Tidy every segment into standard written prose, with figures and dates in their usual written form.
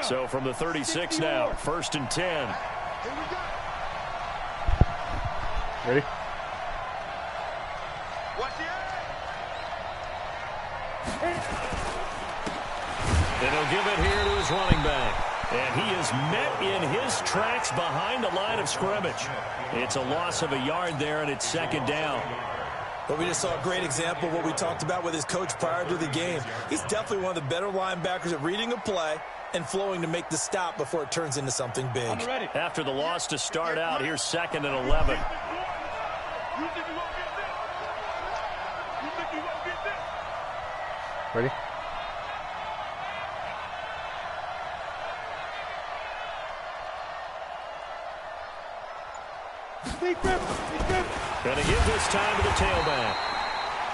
So from the 36 now, 1st and 10. Ready? And he'll give it here to his running back. And he is met in his tracks behind the line of scrimmage. It's a loss of a yard there, and it's 2nd down. Well, we just saw a great example of what we talked about with his coach prior to the game. He's definitely one of the better linebackers at reading a play and flowing to make the stop before it turns into something big. After the loss to start out, here's 2nd and 11. Ready? Going to give this time to the tailback.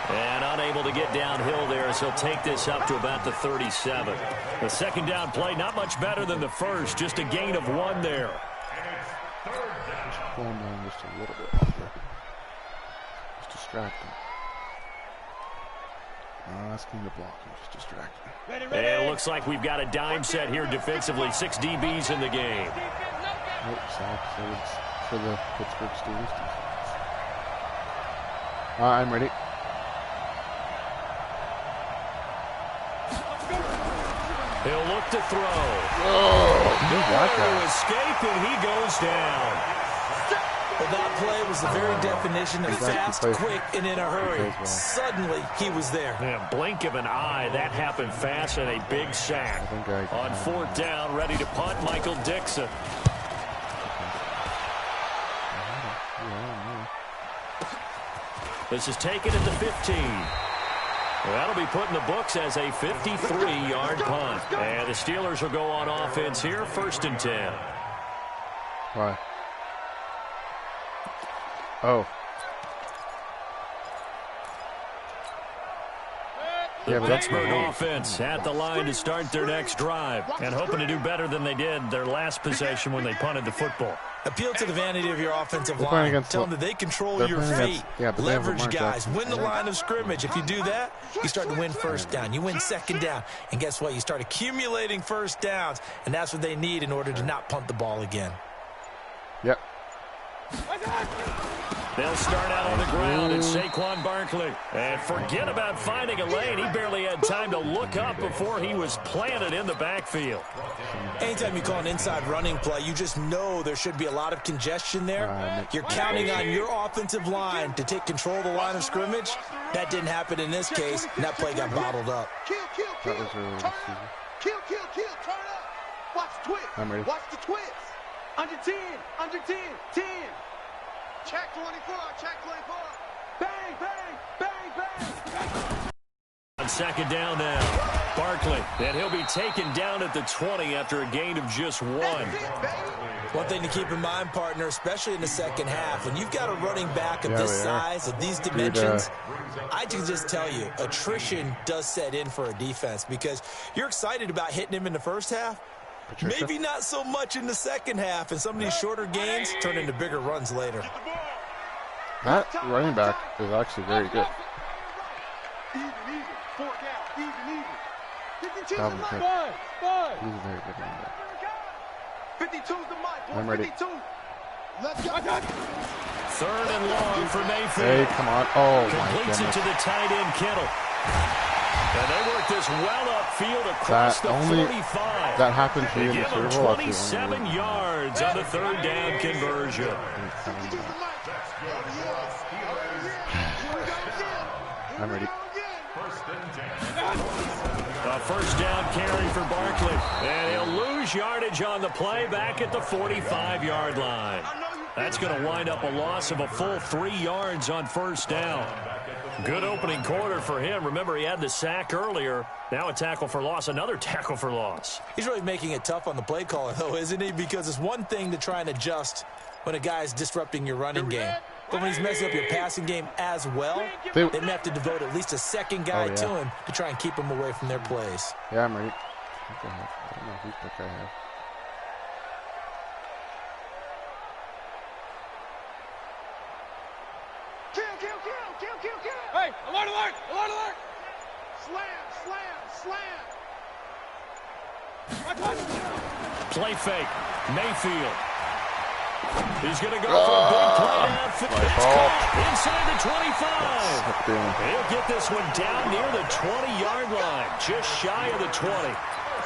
And unable to get downhill there, so he'll take this up to about the 37. The 2nd down play, not much better than the first, just a gain of 1 there. Going down just a little bit longer. Just distracting. Not asking to block him, just distracting. And it looks like we've got a dime set here defensively. 6 DBs in the game. Nope, sack. So it's for the Pittsburgh Steelers defense. I'm ready. He'll look to throw. Oh, escape, and he goes down. Well, that play was the very definition of fast, quick, and in a hurry. Suddenly, he was there. Yeah, blink of an eye. That happened fast, and a big sack. On 4th down, ready to punt, Michael Dixon. This is taken at the 15. Well, that'll be put in the books as a 53-yard punt. And the Steelers will go on offense here, 1st and 10. Why? Oh. The Pittsburgh offense at the line to start their next drive and hoping to do better than they did their last possession when they punted the football. Appeal to the vanity of your offensive line. Tell them that they control your fate. Leverage guys. Win the line of scrimmage. If you do that, you start to win 1st down. You win 2nd down. And guess what? You start accumulating 1st downs. And that's what they need in order to not punt the ball again. Yep. They'll start out on the ground, and Saquon Barkley. And forget about finding a lane. He barely had time to look up before he was planted in the backfield. Anytime you call an inside running play, you just know there should be a lot of congestion there. You're counting on your offensive line to take control of the line of scrimmage. That didn't happen in this case, and that play got bottled up. That was really Kill, turn up. Watch the twist. I'm ready. Watch the twist. Under 10, 10. Check 24, check 24. Bang, bang, bang, bang. On 2nd down now, Barkley, and he'll be taken down at the 20 after a gain of just 1. One thing to keep in mind, partner, especially in the 2nd half, when you've got a running back of this size, of these dimensions, I can just tell you, attrition does set in for a defense because you're excited about hitting him in the 1st half. Maybe not so much in the 2nd half, and some of these shorter gains turn into bigger runs later. That running back is actually very good. Even. 4 down. Even. Dalvin Cook. He's a very good running back. 52's the mic. I'm ready. 52. Let's go. 3rd and long for Mayfield. Hey, come on. Oh, my Completes goodness. it to the tight end, Kittle. And they work this well upfield across the 45. That happened to you in the Super Bowl. 27 yards on the 3rd down conversion. I'm ready. A 1st down carry for Barkley. And he'll lose yardage on the play back at the 45-yard line. That's going to wind up a loss of a full 3 yards on 1st down. Good opening quarter for him. Remember, he had the sack earlier. Now a tackle for loss, another tackle for loss. He's really making it tough on the play caller, though, isn't he? Because it's one thing to try and adjust when a guy is disrupting your running game. But when he's messing up your passing game as well, they may have to devote at least a 2nd guy to him to try and keep him away from their plays. Yeah, I'm ready. I don't know whose pick I have. Kill. Hey, alert. Slam. Play fake. Mayfield. He's going to go for a big play downfield. It's caught inside the 25. He'll get this one down near the 20-yard line, just shy of the 20.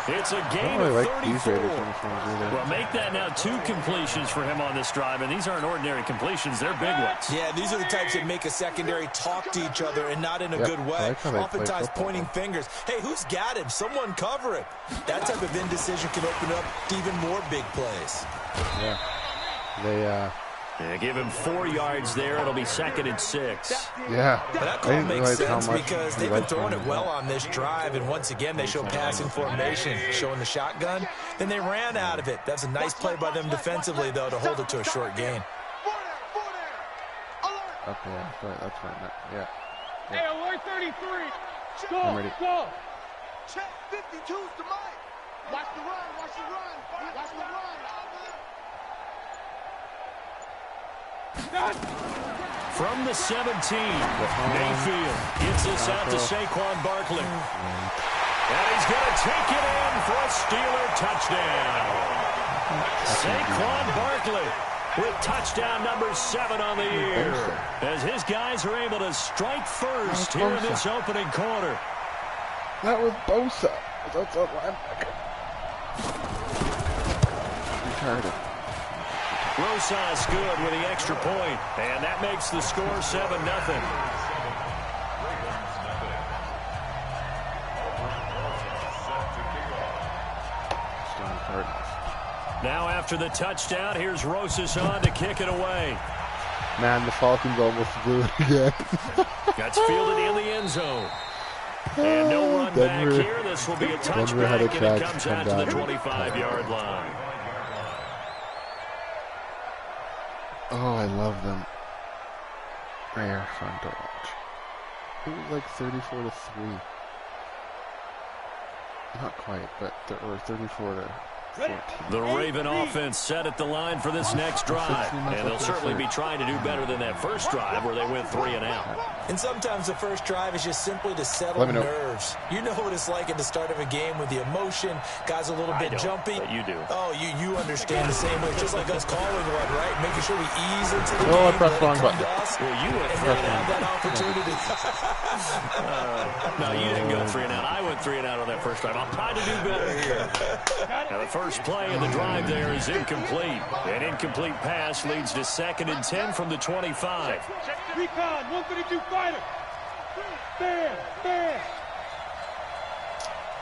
It's a gain of 34. Well, make that now 2 completions for him on this drive, and these aren't ordinary completions. They're big ones. Yeah, these are the types that make a secondary talk to each other and not in a good way. Oftentimes pointing fingers. Hey, who's got him? Someone cover him. That type of indecision can open up to even more big plays. Yeah. They give him 4 yards there. It'll be 2nd and 6. Yeah. But that call makes sense because they've been throwing it well on this drive, and once again they show passing formation, showing the shotgun. Then they ran out of it. That's a nice play by them defensively, though, to hold it to a short gain. Okay, that's right. Yeah. Hey, alert 33. Go. Check 52's to Mike. Watch the run. From the 17, Mayfield gets this out to Saquon Barkley. And he's going to take it in for a Steeler touchdown. Saquon Barkley with touchdown number 7 on the year, as his guys are able to strike first here in this opening quarter. That was Bosa. That's a linebacker. Retarded. Rosas good with the extra point, and that makes the score 7-0. Now after the touchdown, here's Rosas on to kick it away. Man, the Falcons almost blew it again. That's fielded in the end zone. And no run back here. This will be a touchback, and it comes out to the 25-yard line. Oh, I love them. They are fun to watch. It was like 34-3. Not quite, but or 34-14. The Raven offense set at the line for this next drive, and they'll certainly be trying to do better than that first drive where they went 3 and out. And sometimes the first drive is just simply to settle nerves. You know what it's like at the start of a game with the emotion. Guys a little bit jumpy. But you do. Oh, you understand the same way. Just like us calling one, right? Making sure we ease into the game. I pressed the wrong button. Well, you went 3 and out. That opportunity. No, you didn't go 3 and out. I went 3 and out on that first drive. I'll try to do better here. Now, the first play of the drive there is incomplete. An incomplete pass leads to 2nd and 10 from the 25. Recon, 132 fighter. Bam.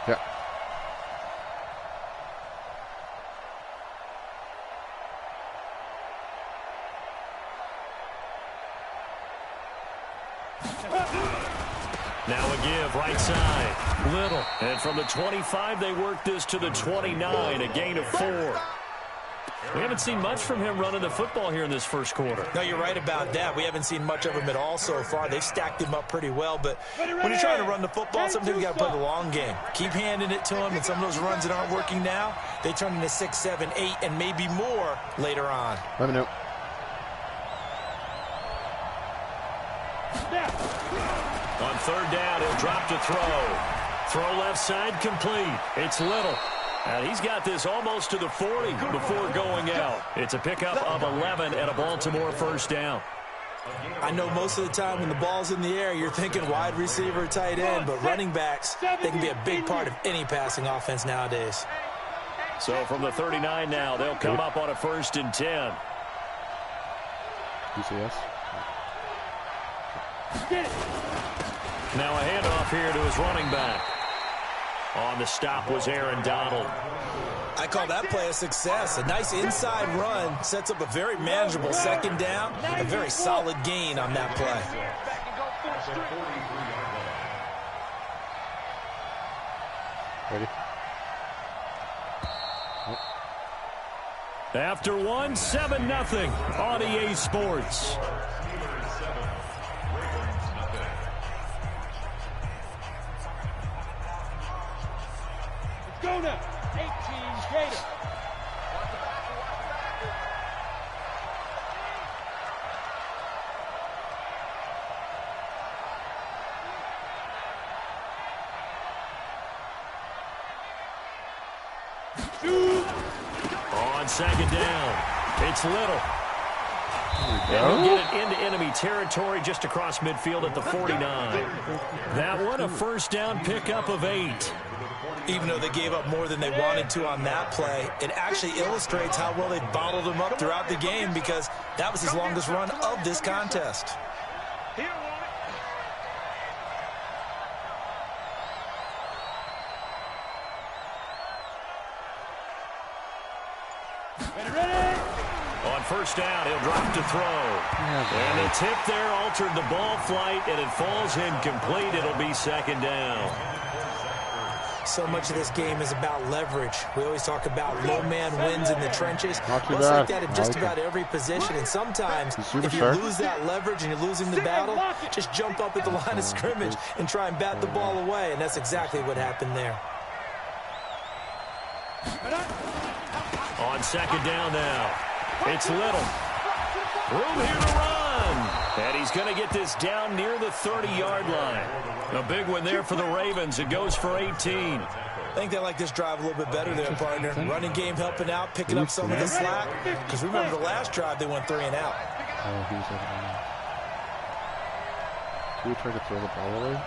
Yeah. Now a give, right side. Little. And from the 25, they work this to the 29, a gain of 4. We haven't seen much from him running the football here in this first quarter. No, you're right about that. We haven't seen much of him at all so far. They've stacked him up pretty well, but when you're trying to run the football, sometimes you got to play the long game. Keep handing it to him, and some of those runs that aren't working now, they turn into 6, 7, 8, and maybe more later on. Let me know. On 3rd down, he'll drop to throw. Throw left side complete. It's Little. And he's got this almost to the 40 before going out. It's a pickup of 11 and a Baltimore first down. I know most of the time when the ball's in the air, you're thinking wide receiver, tight end, but running backs, they can be a big part of any passing offense nowadays. So from the 39 now, they'll come up on a 1st and 10. UCS. Now a handoff here to his running back. On the stop was Aaron Donald. I call that play a success. A nice inside run sets up a very manageable 2nd down. A very solid gain on that play. Ready? After 1, 7-0 on EA Sports. Go now. 18 Gator. On second down, it's Little. And he'll get it into enemy territory just across midfield at the 49. That one, a first down pickup of 8. Even though they gave up more than they wanted to on that play, it actually illustrates how well they bottled him up throughout the game because that was his longest run of this contest. On first down, he'll drop to throw. And the tip there altered the ball flight, and it falls incomplete. It'll be second down. So much of this game is about leverage. We always talk about low man wins in the trenches. Not Well, it's like that at just about every position. And sometimes, if you lose that leverage and you're losing the battle, just jump up at the line of scrimmage and try and bat the ball away. And that's exactly what happened there. On second down now, it's Little. Room here to run. And he's going to get this down near the 30-yard line. A big one there for the Ravens. It goes for 18. I think they like this drive a little bit better there, partner. Running game helping out, picking up some of the slack. Because remember the last drive, they went 3 and out. Oh, he was at Did we try to throw the ball away?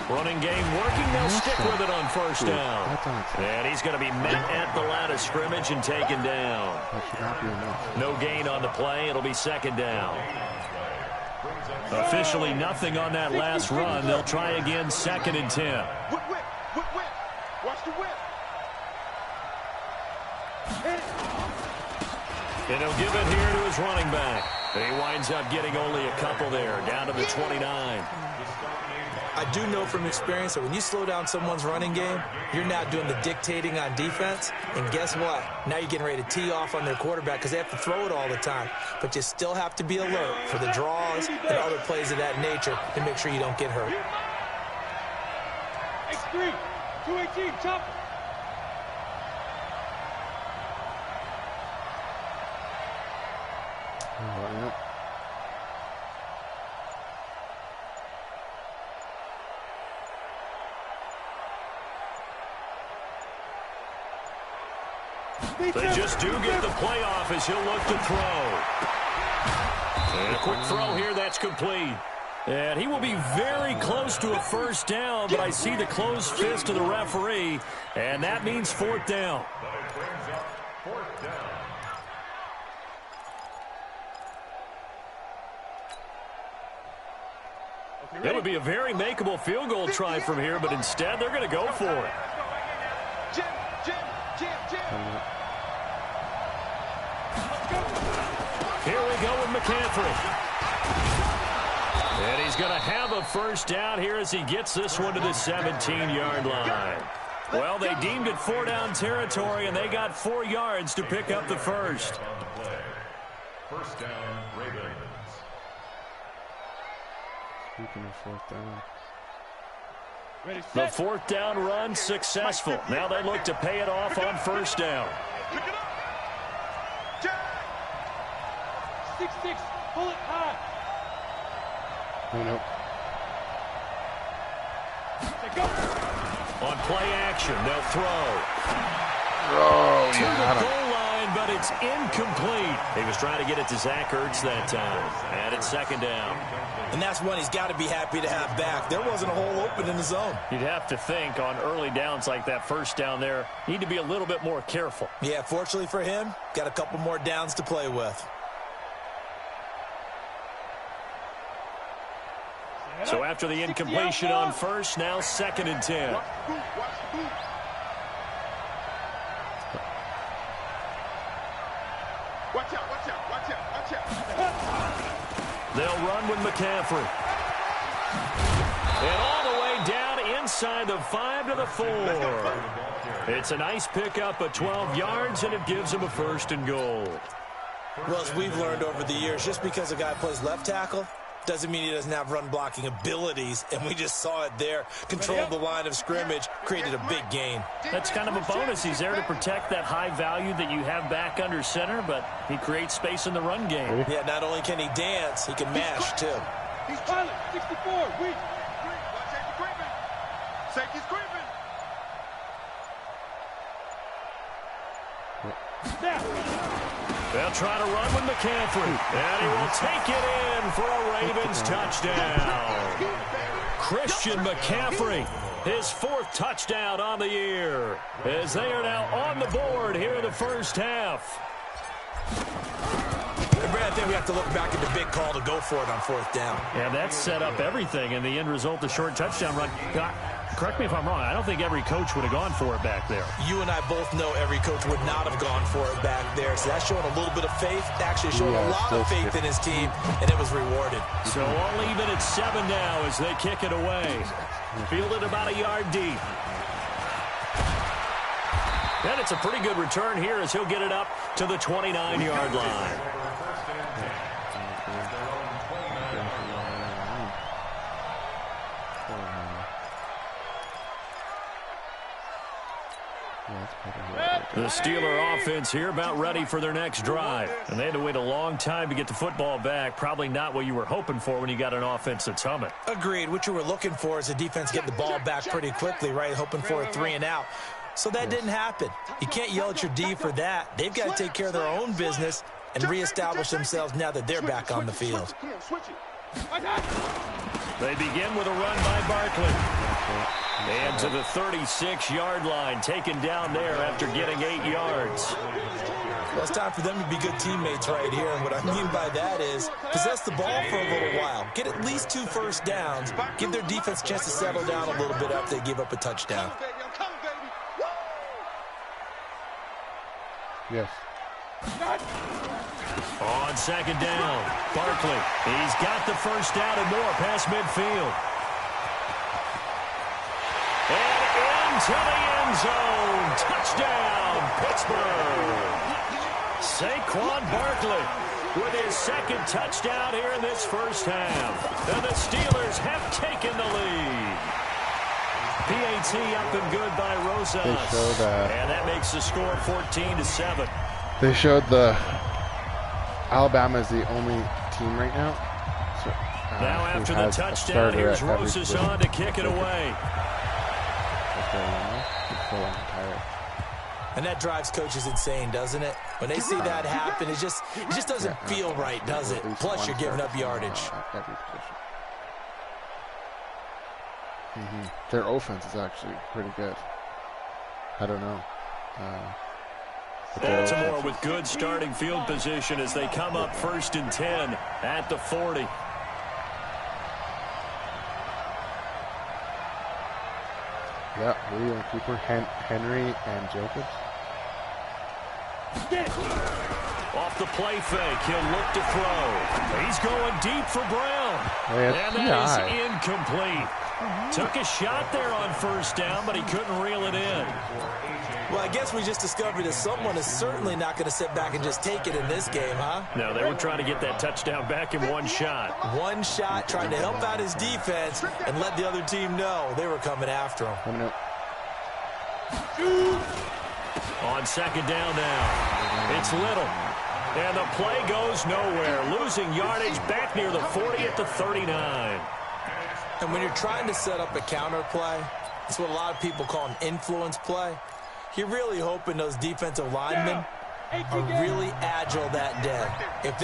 Running game working. They'll stick with it on first down. And he's going to be met at the line of scrimmage and taken down. No gain on the play. It'll be second down. Officially nothing on that last run. They'll try again, second and 10. Whip. Watch the whip. And he'll give it here to his running back. And he winds up getting only a couple there, down to the 29. I do know from experience that when you slow down someone's running game, you're not doing the dictating on defense. And guess what? Now you're getting ready to tee off on their quarterback because they have to throw it all the time. But you still have to be alert for the draws and other plays of that nature to make sure you don't get hurt. X3, 218, chop. They just do get the playoff as he'll look to throw. And a quick throw here, that's complete. And he will be very close to a first down, but I see the closed fist of the referee, and that means fourth down. It would be a very makeable field goal try from here, but instead they're going to go for it. Jim. Here we go with McCaffrey. And he's going to have a first down here as he gets this one to the 17-yard line. Well, they deemed it 4 down territory, and they got 4 yards to pick up the first. First down, Ravens. Speaking of fourth down. The fourth down run successful. Now they look to pay it off on first down. 6-6, pull it high. Oh, no. On play action, they'll throw. Oh, To the goal line, but it's incomplete. He was trying to get it to Zach Ertz that time. And it's second down. And that's one he's got to be happy to have back. There wasn't a hole open in the zone. You'd have to think on early downs like that first down there, need to be a little bit more careful. Yeah, fortunately for him, got a couple more downs to play with. So after the incompletion on first, now second and 10. Watch out. They'll run with McCaffrey. And all the way down inside the 5 to the 4. It's a nice pickup of 12 yards, and it gives them a first and goal. Well, as we've learned over the years, just because a guy plays left tackle doesn't mean he doesn't have run-blocking abilities, and we just saw it there. Controlled the line of scrimmage, created a big gain. That's kind of a bonus. He's there to protect that high value that you have back under center, but he creates space in the run game. Yeah, not only can he dance, he can mash, too. He's pilot, 64, weak. Safety creeping. Safety's creeping. They'll try to run with McCaffrey, and he will take it in for a Ravens touchdown. Christian McCaffrey, his 4th touchdown on the year, as they are now on the board here in the first half. I think we have to look back at the big call to go for it on 4th down. Yeah, that set up everything, and the end result, the short touchdown run. God, correct me if I'm wrong. I don't think every coach would have gone for it back there. You and I both know every coach would not have gone for it back there. So that's showing a little bit of faith. Actually showing a lot of faith in his team, and it was rewarded. So all even at 7 now as they kick it away. Fielded about a yard deep. And it's a pretty good return here as he'll get it up to the 29-yard line. The Steeler offense here about ready for their next drive. And they had to wait a long time to get the football back. Probably not what you were hoping for when you got an offense that's humming. Agreed. What you were looking for is the defense getting the ball back pretty quickly, right? Hoping for a 3 and out. So that didn't happen. You can't yell at your D for that. They've got to take care of their own business and reestablish themselves now that they're back on the field. They begin with a run by Barkley. And to the 36-yard line, taken down there after getting 8 yards. Well, it's time for them to be good teammates right here. And what I mean by that is possess the ball for a little while. Get at least 2 first downs. Give their defense a chance to settle down a little bit after they give up a touchdown. Yes. On 2nd down, Barkley. He's got the first down and more past midfield. And into the end zone. Touchdown, Pittsburgh. Saquon Barkley with his 2nd touchdown here in this first half. And the Steelers have taken the lead. PAT up and good by Rosas. And that makes the score 14-7. They showed the Alabama is the only team right now. So, now after the touchdown, here's Rosas on to kick it away. And that drives coaches insane, doesn't it? When they see that happen, it just doesn't feel right, does it? Plus, you're giving up yardage. Their offense is actually pretty good. I don't know. Baltimore with good starting field position as they come up 1st and 10 at the 40. Yeah, William Cooper, Henry, and Jacobs. Off the play fake, he'll look to throw. He's going deep for Brown. And that is incomplete. Took a shot there on 1st down, but he couldn't reel it in. Well, I guess we just discovered that someone is certainly not going to sit back and just take it in this game, huh? No, they were trying to get that touchdown back in one shot. One shot, trying to help out his defense and let the other team know they were coming after him. On 2nd down now, it's Little. And the play goes nowhere. Losing yardage back near the 40 at the 39. And when you're trying to set up a counter play, it's what a lot of people call an influence play. You're really hoping those defensive linemen are really agile that day. If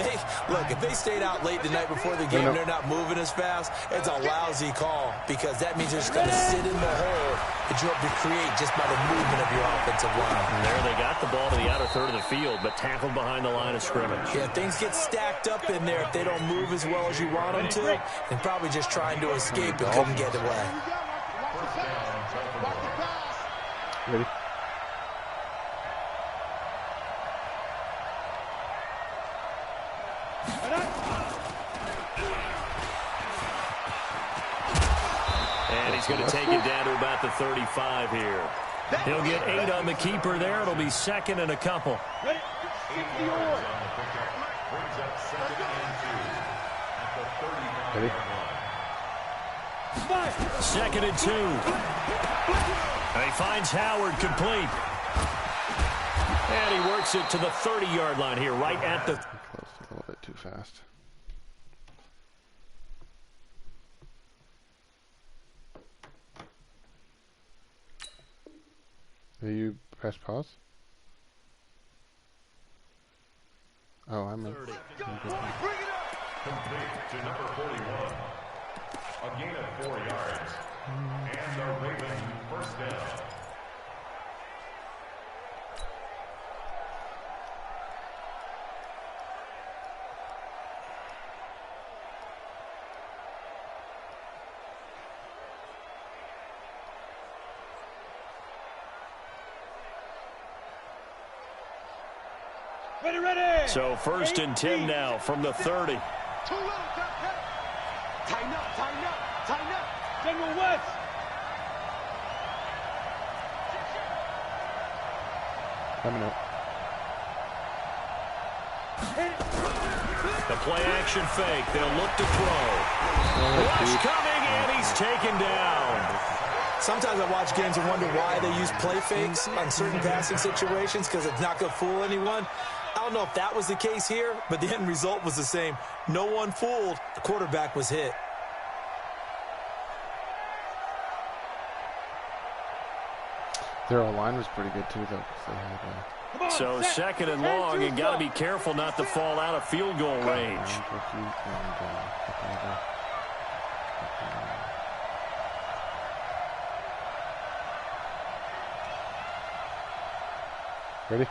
they stayed out late the night before the game and they're not moving as fast, it's a lousy call because that means they're just going to sit in the hole that you hope to create just by the movement of your offensive line. And there they got the ball to the outer third of the field, but tackled behind the line of scrimmage. Yeah, things get stacked up in there if they don't move as well as you want them to, and probably just trying to escape and couldn't get away. Ready? And he's going to take it down to about the 35 here. He'll get 8 on the keeper there. It'll be 2nd and a couple. Ready? 2nd and 2. And he finds Howard complete. And he works it to the 30-yard line here, right at the... Close, a little bit too fast. Will you press pause? Oh, I'm in. Complete to number 41. A gain of 4 yards. And the Ravens first down. Ready. So 1st and 10 now from the 30. Too little, tighten up. General West. Coming up. The play action fake. They'll look to throw. Rush coming, and he's taken down. Sometimes I watch games and wonder why they use play fakes on certain passing situations, because it's not going to fool anyone. I don't know if that was the case here, but the end result was the same. No one fooled. The quarterback was hit. Their line was pretty good too, though. 'Cause they had, So 2nd and long, and got to be careful not to fall out of field goal range. Ready?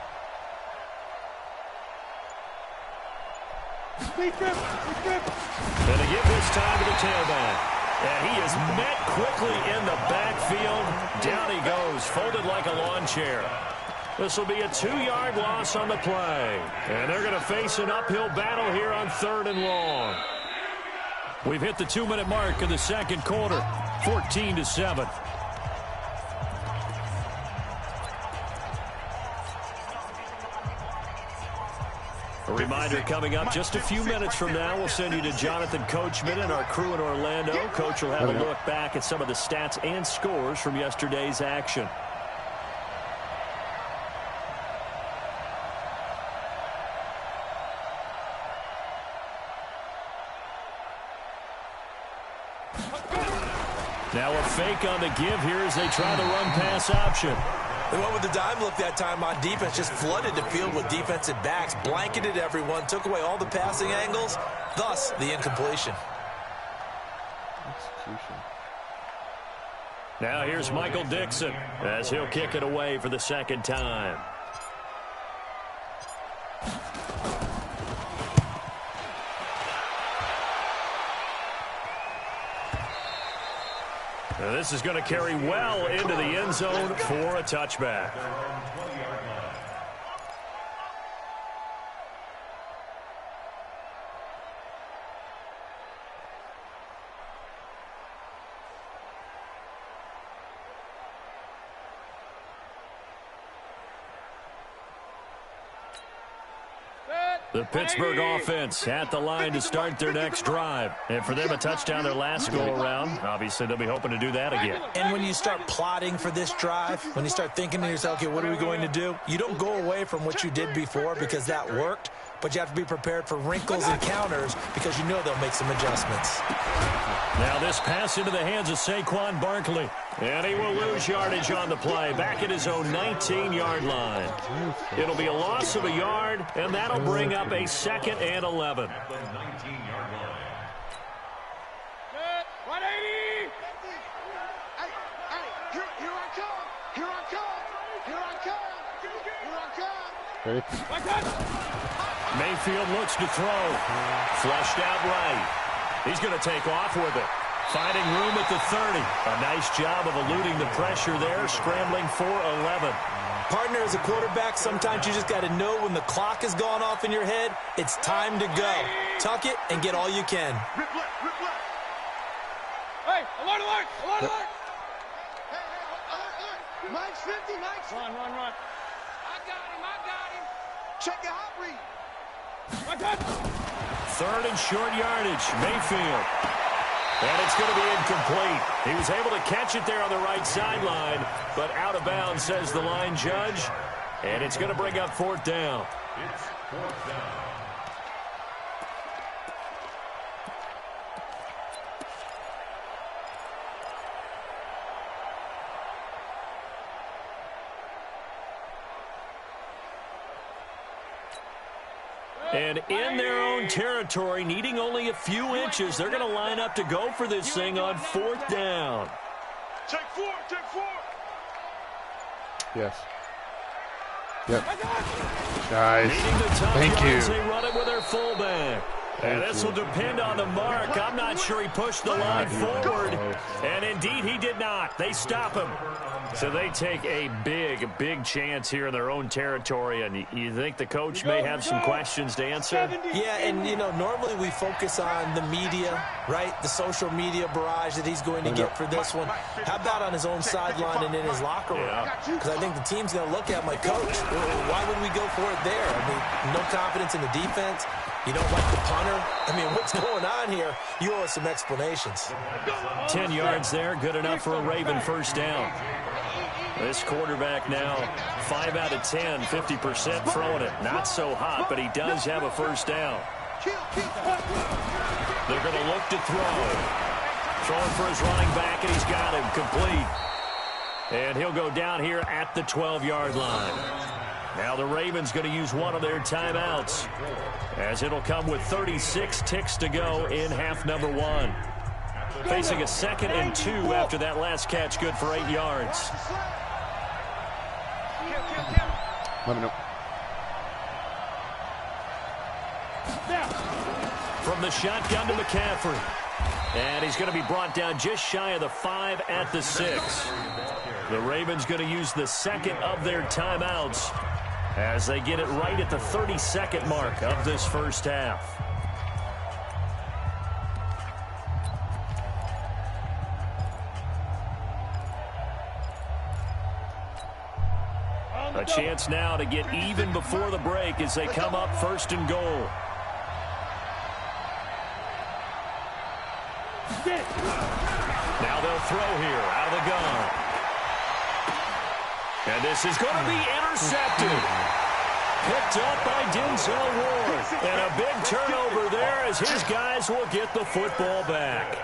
And they give this time to the tailback. And he is met quickly in the backfield. Down he goes, folded like a lawn chair. This will be a 2-yard loss on the play. And they're going to face an uphill battle here on 3rd and long. We've hit the 2-minute mark in the 2nd quarter, 14-7. A reminder coming up just a few minutes from now, we'll send you to Jonathan Coachman and our crew in Orlando. Coach will have a look back at some of the stats and scores from yesterday's action. Now a fake on the give here as they try the run-pass option. They went with the dime look that time on defense, just flooded the field with defensive backs, blanketed everyone, took away all the passing angles, thus the incompletion. Execution. Now here's Michael Dixon as he'll kick it away for the 2nd time. Now this is going to carry well into the end zone for a touchback. The Pittsburgh offense at the line to start their next drive. And for them, a touchdown their last go-around. Obviously, they'll be hoping to do that again. And when you start plotting for this drive, when you start thinking to yourself, okay, what are we going to do? You don't go away from what you did before because that worked, but you have to be prepared for wrinkles and counters because you know they'll make some adjustments. Now this pass into the hands of Saquon Barkley. And he will lose yardage on the play, back at his own 19-yard line. It'll be a loss of a yard, and that'll bring up a 2nd and 11. At the 19-yard line. 180. Hey, here I come. Here I come. Ready? Mayfield looks to throw. Flushed out right. He's going to take off with it. Finding room at the 30. A nice job of eluding the pressure there, scrambling for 11. Partner, as a quarterback, sometimes you just got to know when the clock has gone off in your head, it's time to go. Tuck it and get all you can. Rip left. Hey, alert. Hey, alert. Mike's 50, Mike's. Run. I got him. Check your hot read. Third and short yardage. Mayfield. And it's going to be incomplete. He was able to catch it there on the right sideline, but out of bounds, says the line judge. And it's going to bring up fourth down. It's fourth down. And in their own territory, needing only a few inches, they're going to line up to go for this thing on fourth down. Take four, take four. Yes. Yep. Guys, thank you. They run it with their fullback. And this will depend on the mark. I'm not sure he pushed the line forward. And indeed, he did not. They stop him. So they take a big chance here in their own territory. And you think the coach may have some questions to answer? Yeah, and, you know, normally we focus on the media, right? The social media barrage that he's going to get for this one. How about on his own sideline and in his locker room? Because I think the team's going to look at him like, Coach, why would we go for it there? I mean, no confidence in the defense. You don't like the punter? I mean, what's going on here? You owe us some explanations. 10 yards there, good enough for a Raven first down. This quarterback now, 5 out of 10, 50% throwing it. Not so hot, but he does have a first down. They're going to look to throw. Throwing for his running back, and he's got him complete. And he'll go down here at the 12-yard line. Now the Ravens going to use one of their timeouts, as it'll come with 36 ticks to go in half number one. Facing a 2nd and 2 after that last catch, good for 8 yards. Let me know. From the shotgun to McCaffrey. And he's going to be brought down just shy of the 5 at the 6. The Ravens going to use the second of their timeouts as they get it right at the 32nd mark of this first half. A chance now to get even before the break as they come up 1st and goal. Now they'll throw here out of the gun. And this is going to be intercepted. Picked up by Denzel Ward. And a big turnover there as his guys will get the football back.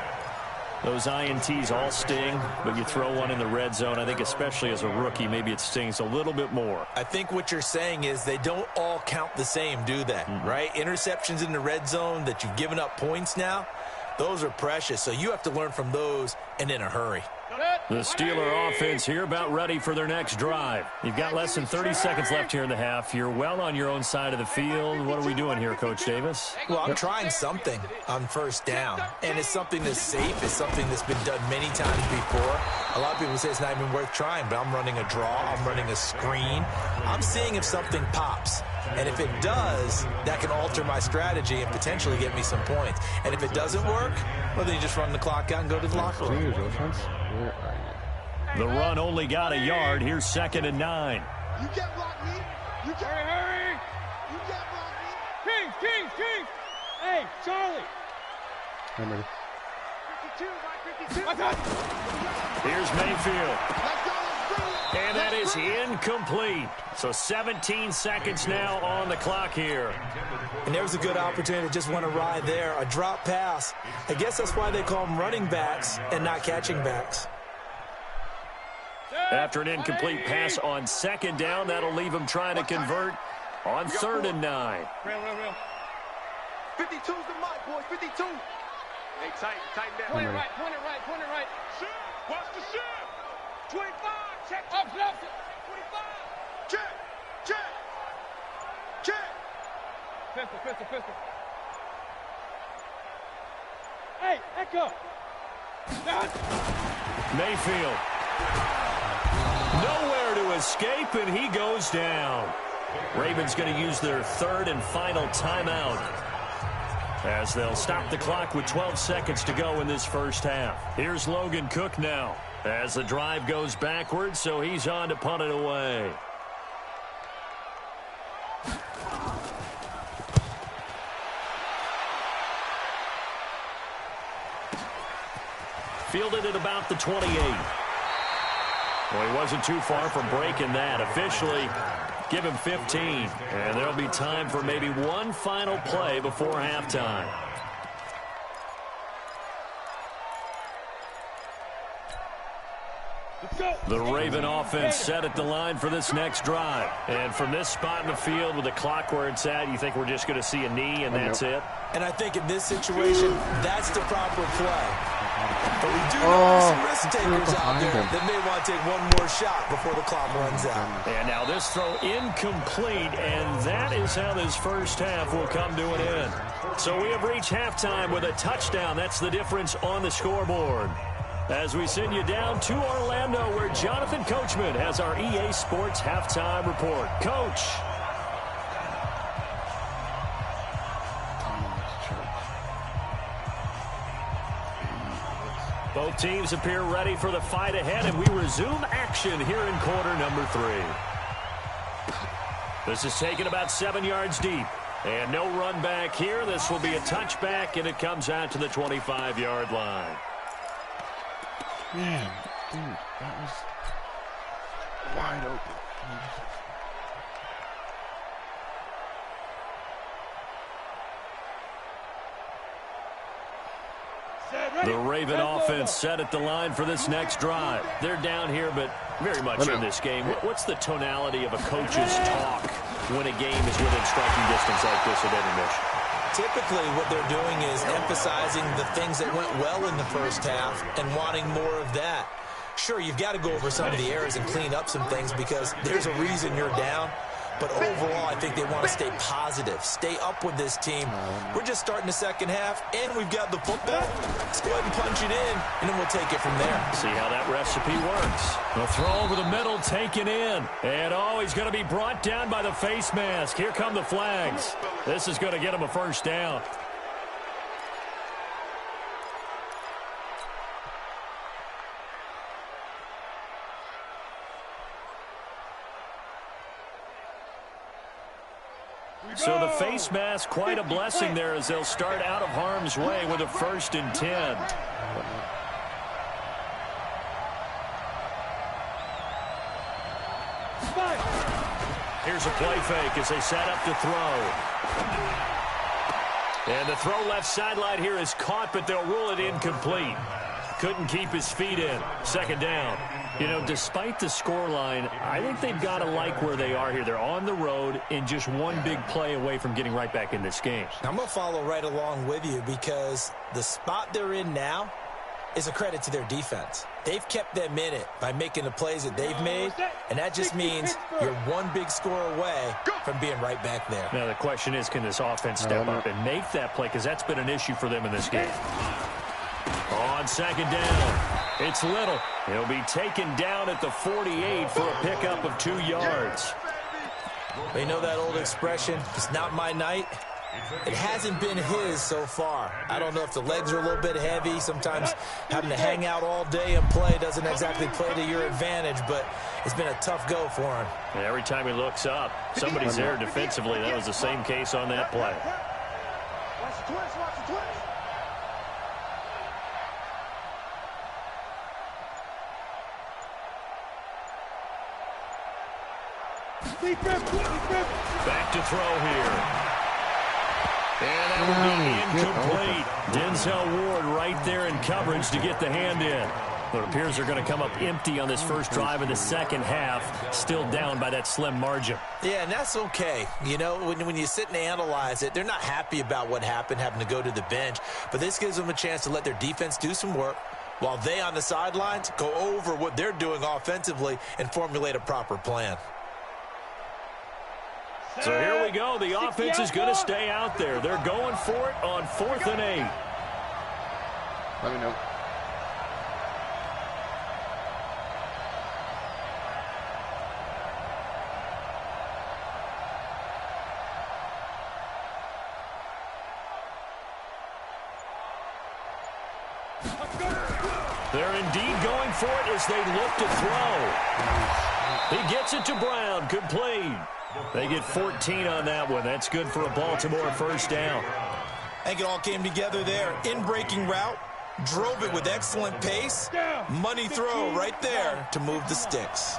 Those INTs all sting, but you throw one in the red zone, I think especially as a rookie, maybe it stings a little bit more. I think what you're saying is they don't all count the same, do they? Right? Interceptions in the red zone that you've given up points now, those are precious. So you have to learn from those and in a hurry. The Steeler offense here about ready for their next drive. You've got less than 30 seconds left here in the half. You're well on your own side of the field. What are we doing here, Coach Davis? Well, I'm trying something on first down, and it's something that's safe. It's something that's been done many times before. A lot of people say it's not even worth trying, but I'm running a draw. I'm running a screen. I'm seeing if something pops. And if it does, that can alter my strategy and potentially get me some points. And if it doesn't work, well, then you just run the clock out and go to the locker room. Where are you? The run only got a yard. Here's 2nd and 9. You get blocked, me. You get hurry. You get blocked, me. Kings. Hey, Charlie. I'm ready. 52, my 52. Here's Mayfield. Let's go. And that is incomplete. So 17 seconds now on the clock here. And there was a good opportunity to just want to ride there. A drop pass. I guess that's why they call them running backs and not catching backs. After an incomplete pass on 2nd down, that'll leave him trying to convert on 3rd and 9. Real. 52's the mark, boys. 52. Hey, tighten down. Point it right. Shift. Watch the shift. 25. Check. Up. 25. Check. Pistol. Hey, Echo. Mayfield. Nowhere to escape, and he goes down. Ravens going to use their 3rd and final timeout, as they'll stop the clock with 12 seconds to go in this first half. Here's Logan Cook now, as the drive goes backwards, so he's on to punt it away. Fielded at about the 28. Well, he wasn't too far from breaking that. Officially, give him 15. And there'll be time for maybe one final play before halftime. The Raven offense set at the line for this next drive. And from this spot in the field with the clock where it's at, you think we're just going to see a knee and that's it? And I think in this situation, that's the proper play. But we do know some risk takers out there that may want to take one more shot before the clock runs out. And now this throw incomplete, and that is how this first half will come to an end. So we have reached halftime with a touchdown. That's the difference on the scoreboard. As we send you down to Orlando, where Jonathan Coachman has our EA Sports halftime report. Coach. Both teams appear ready for the fight ahead, and we resume action here in quarter number 3. This is taken about 7 yards deep. And no run back here. This will be a touchback, and it comes out to the 25-yard line. Man, dude, that was wide open. The Raven offense set at the line for this next drive. They're down here, but very much in this game. What's the tonality of a coach's talk when a game is within striking distance like this at intermission? Typically, what they're doing is emphasizing the things that went well in the first half and wanting more of that. Sure, you've got to go over some of the errors and clean up some things because there's a reason you're down. But overall, I think they want to stay positive, stay up with this team. We're just starting the second half, and we've got the football. Let's go ahead and punch it in, and then we'll take it from there. See how that recipe works. The throw over the middle, taken in. And, he's going to be brought down by the face mask. Here come the flags. This is going to get him a first down. So the face mask, quite a blessing there as they'll start out of harm's way with a 1st and 10. Here's a play fake as they set up to throw. And the throw left sideline here is caught, but they'll rule it incomplete. Couldn't keep his feet in. 2nd down. You know, despite the scoreline, I think they've got to like where they are here. They're on the road and just one big play away from getting right back in this game. I'm going to follow right along with you because the spot they're in now is a credit to their defense. They've kept them in it by making the plays that they've made, and that just means you're one big score away from being right back there. Now, the question is, can this offense step up and make that play? Because that's been an issue for them in this game. On 2nd down, it's Little. He'll be taken down at the 48 for a pickup of 2 yards. You know that old expression, it's not my night? It hasn't been his so far. I don't know if the legs are a little bit heavy. Sometimes having to hang out all day and play doesn't exactly play to your advantage, but it's been a tough go for him. And every time he looks up, somebody's there defensively. That was the same case on that play. Watch the twist, watch the twist. Back to throw here. And that will be incomplete. Denzel Ward right there in coverage to get the hand in. But it appears they're going to come up empty on this first drive of the second half, still down by that slim margin. Yeah, and that's okay. You know, when you sit and analyze it, they're not happy about what happened, having to go to the bench. But this gives them a chance to let their defense do some work while they on the sidelines go over what they're doing offensively and formulate a proper plan. So here we go. The offense is going to stay out there. They're going for it on 4th and 8. Let me know. They're indeed going for it as they look to throw. He gets it to Brown. Complete. They get 14 on that one. That's good for a Baltimore first down. I think it all came together there. In-breaking route, drove it with excellent pace. Money throw right there to move the sticks.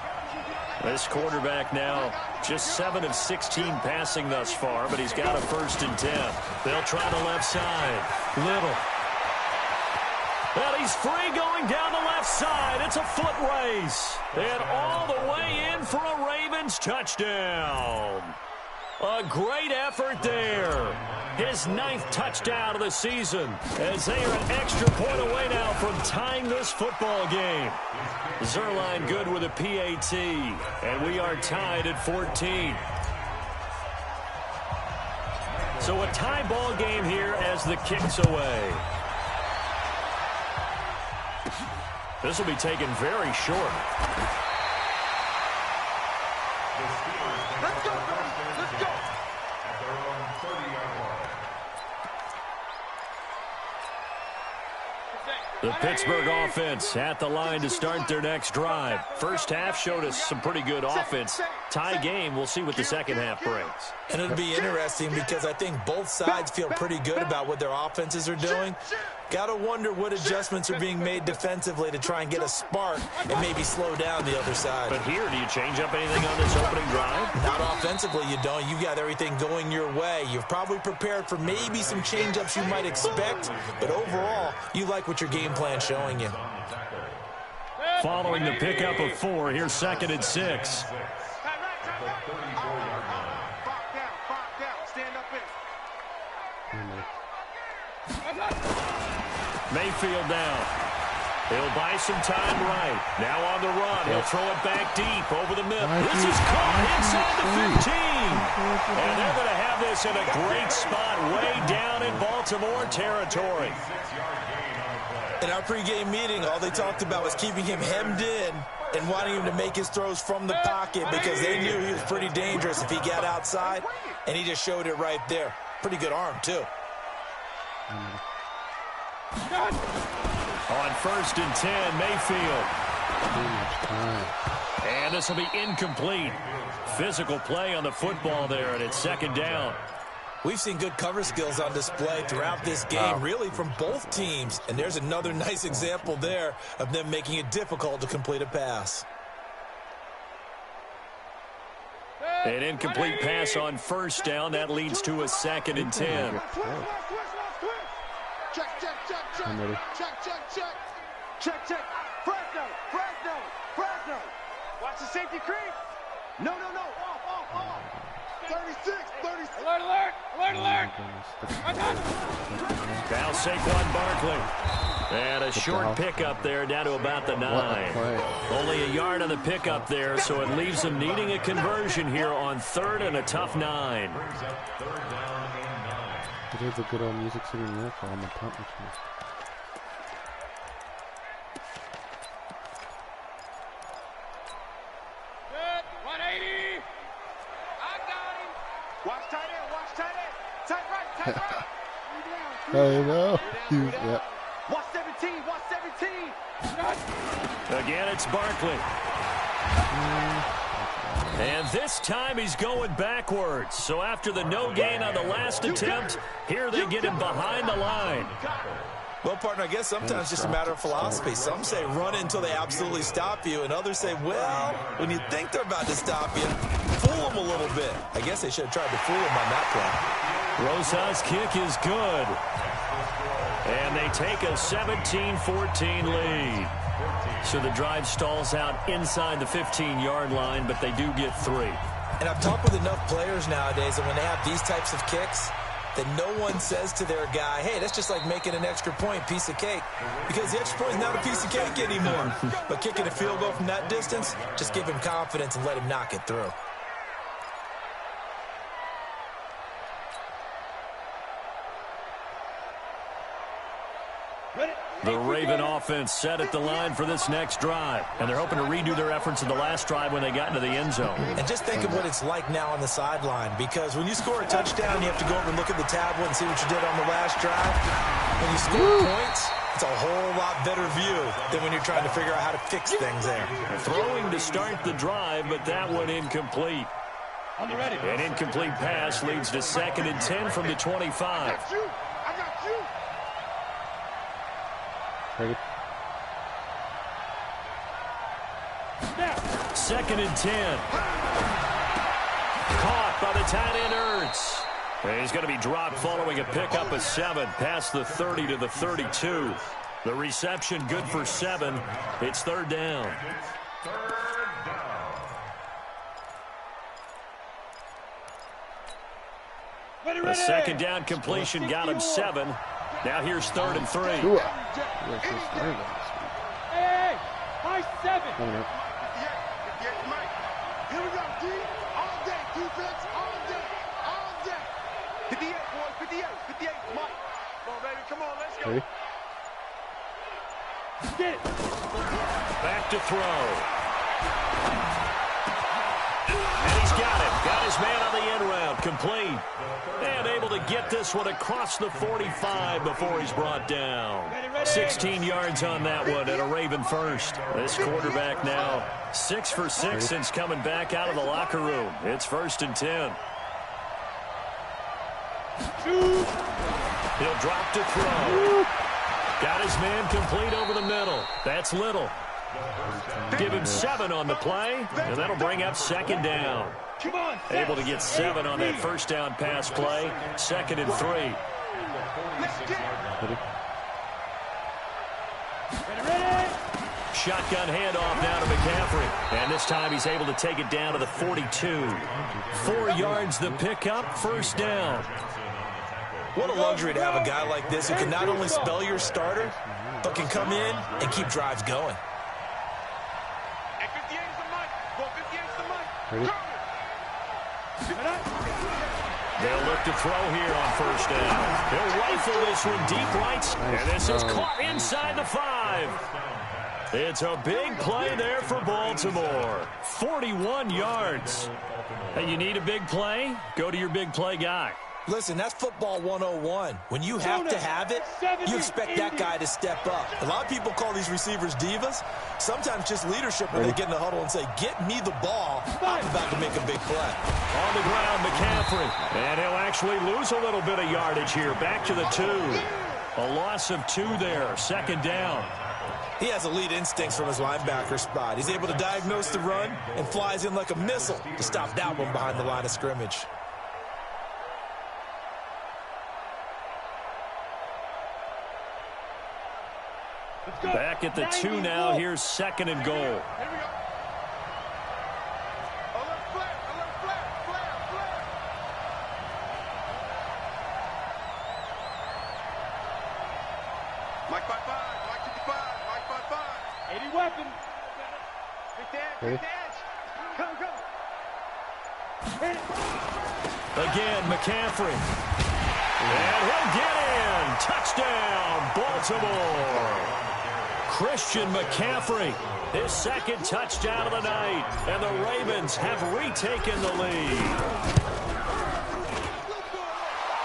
This quarterback now just 7 of 16 passing thus far, but he's got a 1st and 10. They'll try the left side. Little. Well, he's free going down the left side. It's a foot race. And all the way in for a Ravens touchdown. A great effort there. His 9th touchdown of the season as they are an extra point away now from tying this football game. Zerline good with a PAT, and we are tied at 14. So a tie ball game here as the kick's away. This will be taken very short. Let's go, let's go. At their own 30-yard line. The Pittsburgh offense at the line to start their next drive. First half showed us some pretty good offense. Tie game, we'll see what the second half brings. And it'll be interesting because I think both sides feel pretty good about what their offenses are doing. Got to wonder what adjustments are being made defensively to try and get a spark and maybe slow down the other side. But here, do you change up anything on this opening drive? Not offensively, you don't. You've got everything going your way. You've probably prepared for maybe some change-ups you might expect, but overall, you like what your game plan's showing you. Following the pickup of 4, here's 2nd and 6. Stand up Mayfield down. He'll buy some time right. Now on the run. He'll throw it back deep over the middle. This is caught inside the 15. And they're going to have this in a great spot way down in Baltimore territory. In our pregame meeting, all they talked about was keeping him hemmed in and wanting him to make his throws from the pocket because they knew he was pretty dangerous if he got outside, and he just showed it right there. Pretty good arm, too. On 1st and 10, Mayfield. And this will be incomplete. Physical play on the football there, and it's 2nd down. We've seen good cover skills on display throughout this game, really from both teams. And there's another nice example there of them making it difficult to complete a pass. An incomplete pass on 1st down. That leads to a 2nd and 10. I'm ready. Check. Fresno. Watch the safety creep. No. Off. 36. Alert. Now Saquon Barkley. And a short pickup there down to about the 9. Only a yard on the pickup there, so it leaves them needing a conversion here on 3rd and a tough 9. It is a good old Music City Miracle on the punt machine. Good. 180. I got him. Watch tight end. Tight right. I know. Yeah. Watch 17. Again, it's Barkley. And this time he's going backwards. So after the no gain on the last attempt, here they get him behind the line. Well, partner, I guess sometimes it's just a matter of philosophy. Some say run until they absolutely stop you, and others say, well, when you think they're about to stop you, fool them a little bit. I guess they should have tried to fool him on that play. Rosas' kick is good. And they take a 17-14 lead. So the drive stalls out inside the 15-yard line, but they do get 3. And I've talked with enough players nowadays that when they have these types of kicks, that no one says to their guy, hey, that's just like making an extra point, piece of cake. Because the extra point is not a piece of cake anymore. But kicking a field goal from that distance, just give him confidence and let him knock it through. The Raven offense set at the line for this next drive. And they're hoping to redo their efforts in the last drive when they got into the end zone. And just think of what it's like now on the sideline. Because when you score a touchdown, you have to go over and look at the tablet and see what you did on the last drive. When you score points, it's a whole lot better view than when you're trying to figure out how to fix things there. Throwing to start the drive, but that one incomplete. An incomplete pass leads to 2nd and 10 from the 25. Ready? 2nd and 10. Caught by the tight end, Ertz. He's going to be dropped following a pickup of 7 past the 30 to the 32. The reception good for 7. It's 3rd down. The 2nd down completion got him 7. Now here's 3rd and 3. Hey, high 7. Here we go, D. All day, defense, all day, all day. 58, boys, 58, Mike. Come on, baby, come on, let's go. Ready? Get it. Back to throw. And he's got it. Got his man on the end round. Complete. And able to get this one across the 45 before he's brought down. 16 yards on that one and a Raven first. This quarterback now 6 for 6 since coming back out of the locker room. It's 1st and 10. He'll drop to throw. Got his man complete over the middle. That's Little. Give him 7 on the play, and that'll bring up 2nd down. Able to get 7 on that 1st down pass play. 2nd and 3. Shotgun handoff now to McCaffrey. And this time he's able to take it down to the 42. 4 yards the pickup, 1st down. What a luxury to have a guy like this who can not only spell your starter, but can come in and keep drives going. Ready? They'll look to throw here on 1st down. He'll rifle this one deep right. And this is caught inside the 5. It's a big play there for Baltimore. 41 yards. Hey, you need a big play? Go to your big play guy. Listen, that's football 101. When you have to have it, you expect that guy to step up. A lot of people call these receivers divas. Sometimes just leadership when they get in the huddle and say, get me the ball. I'm about to make a big play. On the ground, McCaffrey. And he'll actually lose a little bit of yardage here. Back to the 2. A loss of 2 there. 2nd down. He has elite instincts from his linebacker spot. He's able to diagnose the run and flies in like a missile to stop that one behind the line of scrimmage. Back at the 2 now. Here's 2nd and goal. Here we go. Alert flare, flare. Mike 5-5, Mike 55, Mike 5-5. 80 weapon. Big dash. Come. Hit it. Again, McCaffrey. And he'll get in. Touchdown, Baltimore. Christian McCaffrey, his 2nd touchdown of the night, and the Ravens have retaken the lead.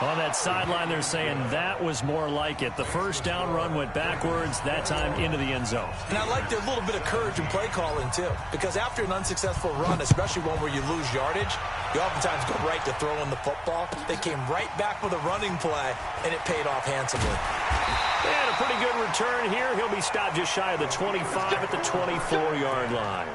On that sideline, they're saying that was more like it. The 1st down run went backwards, that time into the end zone. And I like their little bit of courage in play calling, too. Because after an unsuccessful run, especially one where you lose yardage, you oftentimes go right to throwing the football. They came right back with a running play, and it paid off handsomely. And a pretty good return here. He'll be stopped just shy of the 25 at the 24-yard line.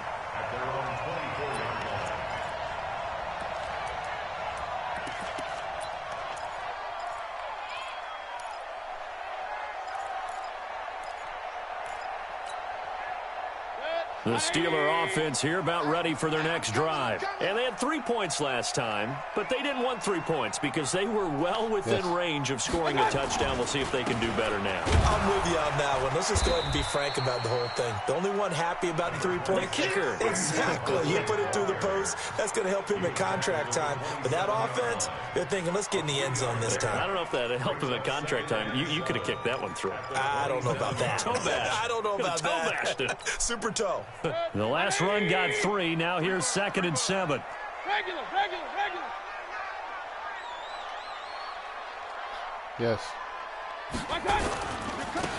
The Steeler offense here about ready for their next drive. And they had 3 points last time, but they didn't want 3 points because they were well within range of scoring a touchdown. We'll see if they can do better now. I'm with you on that one. Let's just go ahead and be frank about the whole thing. The only one happy about the 3-point kicker. Exactly. You put it through the post. That's going to help him at contract time. But that offense, they're thinking, let's get in the end zone this time. I don't know if that helped him at contract time. You could have kicked that one through. I don't know about that. Toe bash. I don't know about that. Toe bashed it. Super toe. The last run got 3. Now here's 2nd and 7. Regular. Yes.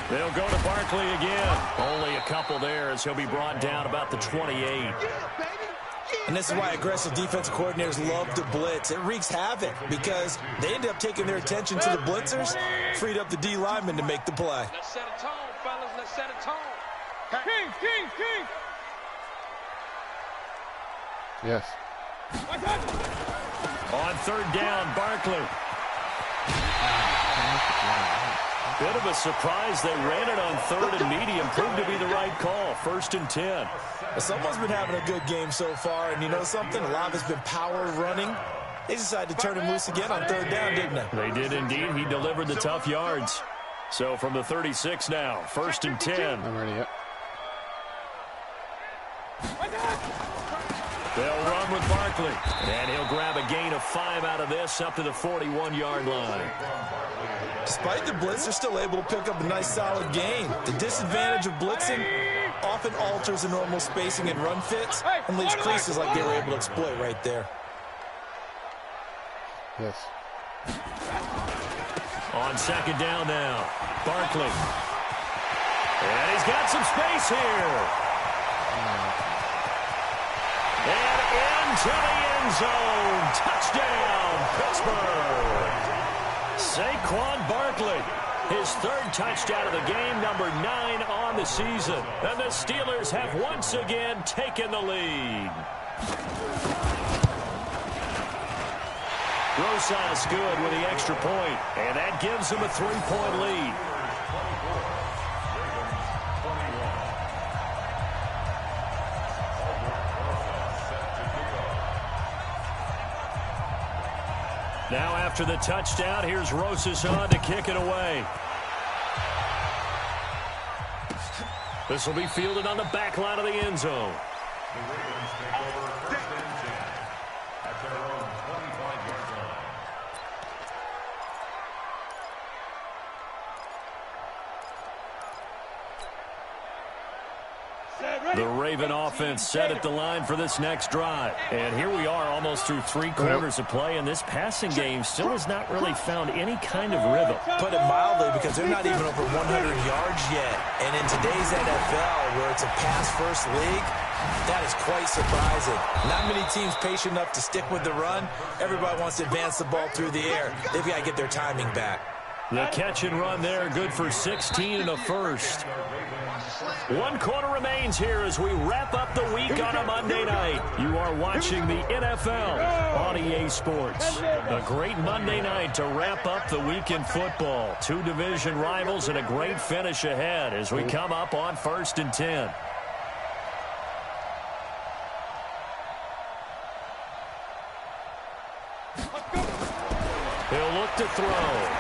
They'll go to Barkley again. Only a couple there as he'll be brought down about the 28. And this is why aggressive defensive coordinators love to blitz. It wreaks havoc because they end up taking their attention to the blitzers, freed up the D lineman to make the play. Let's set a tone, fellas. Let's set a tone. King. Yes. On third down, Barkley. Bit of a surprise. They ran it on third and medium. Proved to be the right call. 1st and 10. Well, someone's been having a good game so far, and you know something? A lot of it's been power running. They decided to turn him loose again on third down, didn't they? They did indeed. He delivered the tough yards. So from the 36 now, 1st and 10. I'm ready, yep. They'll run with Barkley. And he'll grab a gain of 5 out of this up to the 41-yard line. Despite the blitz, they're still able to pick up a nice solid gain. The disadvantage of blitzing often alters the normal spacing and run fits and leaves creases like they were able to exploit right there. Yes. On second down now, Barkley. And he's got some space here. And into the end zone. Touchdown, Pittsburgh. Saquon Barkley, his 3rd touchdown of the game, number 9 on the season. And the Steelers have once again taken the lead. Rosas good with the extra point, and that gives them a 3-point lead. Now after the touchdown, here's Rosas on to kick it away. This will be fielded on the back line of the end zone. The Ravens take over 1st and 10 at their own 25-yard line. The Raven offense set at the line for this next drive. And here we are almost through 3 quarters of play, and this passing game still has not really found any kind of rhythm. Put it mildly, because they're not even over 100 yards yet. And in today's NFL, where it's a pass-first league, that is quite surprising. Not many teams patient enough to stick with the run. Everybody wants to advance the ball through the air. They've got to get their timing back. The catch and run there, good for 16 and a first. 1 quarter remains here as we wrap up the week on a Monday night. You are watching the NFL on EA Sports. A great Monday night to wrap up the week in football. 2 division rivals and a great finish ahead as we come up on 1st and 10. He'll look to throw.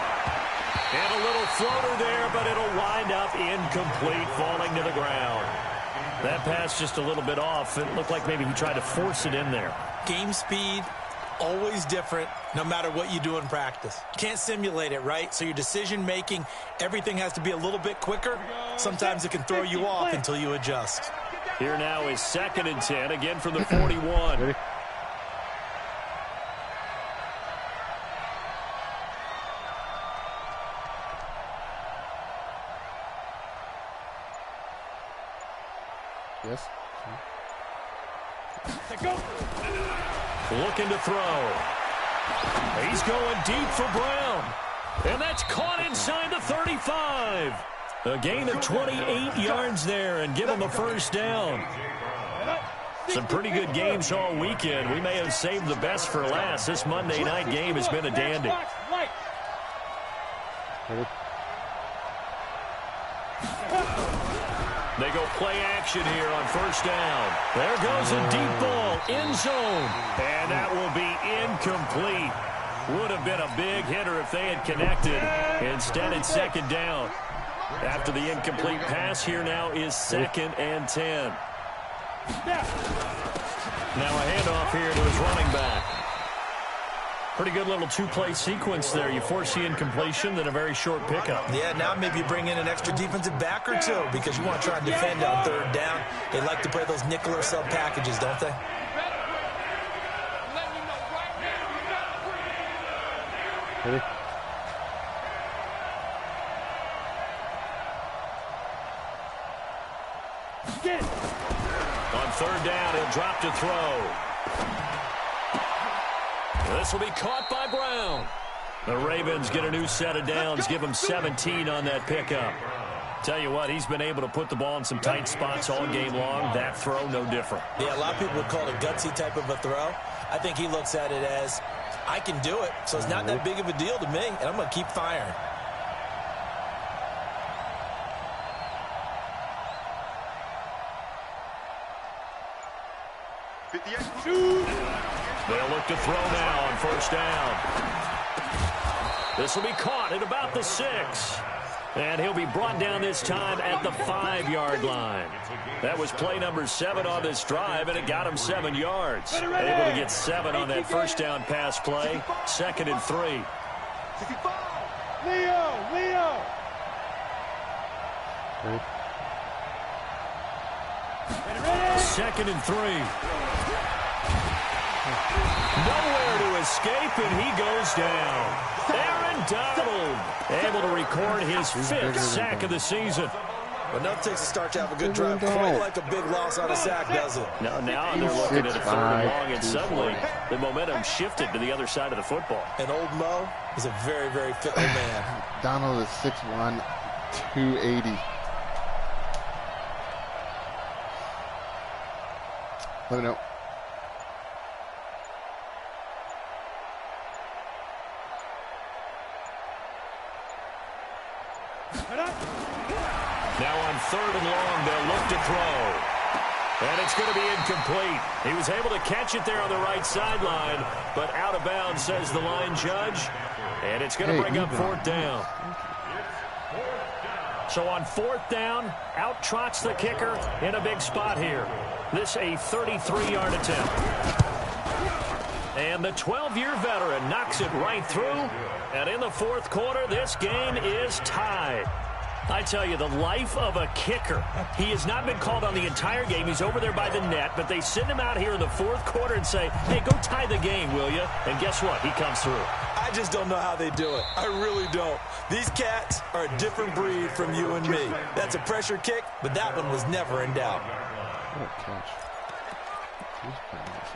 And a little floater there, but it'll wind up incomplete, falling to the ground. That pass just a little bit off. It looked like maybe he tried to force it in there. Game speed, always different, no matter what you do in practice. Can't simulate it, right? So your decision-making, everything has to be a little bit quicker. Sometimes it can throw you off until you adjust. Here now is 2nd and 10, again from the 41. Ready? Yes. Looking to throw. He's going deep for Brown. And that's caught inside the 35. A gain of 28 yards there and give him a 1st down. Some pretty good games all weekend. We may have saved the best for last. This Monday night game has been a dandy. Ready? They go play action here on 1st down. There goes a deep ball, end zone. And that will be incomplete. Would have been a big hitter if they had connected. Instead, it's 2nd down. After the incomplete pass, here now is 2nd and 10. Now a handoff here to his running back. Pretty good little 2-play sequence there. You force the incompletion, then a very short pickup. Yeah, now maybe you bring in an extra defensive back or 2 because you want to try and defend on 3rd down. They like to play those nickel or sub packages, don't they? Ready? On 3rd down, he'll drop to throw. This will be caught by Brown. The Ravens get a new set of downs, give them 17 on that pickup. Tell you what, he's been able to put the ball in some tight spots all game long. That throw, no different. Yeah, a lot of people would call it a gutsy type of a throw. I think he looks at it as, I can do it, so it's not that big of a deal to me, and I'm going to keep firing. They'll look to throw now on first down. This will be caught at about the 6. And he'll be brought down this time at the 5-yard line. That was play number 7 on this drive, and it got him 7 yards. Able to get 7 on that first down pass play. 2nd and 3. Leo! Ready? 2nd and 3. Nowhere to escape, and he goes down. Aaron Donald able to record his 5th sack of the season. But enough takes a start to have a good drive. Quite like a big loss on a sack, does it? Now they're looking at a 3rd and long, and suddenly the momentum shifted to the other side of the football. And old Mo is a very, very fickle man. Donald is 6'1", 280. Let me know. Now on 3rd and long, they'll look to throw. And it's going to be incomplete. He was able to catch it there on the right sideline, but out of bounds, says the line judge. And it's going to bring up 4th down. So on 4th down, out trots the kicker in a big spot here. This a 33-yard attempt. And the 12-year veteran knocks it right through. And in the 4th quarter, this game is tied. I tell you, the life of a kicker. He has not been called on the entire game. He's over there by the net, but they send him out here in the 4th quarter and say, hey, go tie the game, will you? And guess what? He comes through. I just don't know how they do it. I really don't. These cats are a different breed from you and me. That's a pressure kick, but that one was never in doubt. What a catch. He's playing this.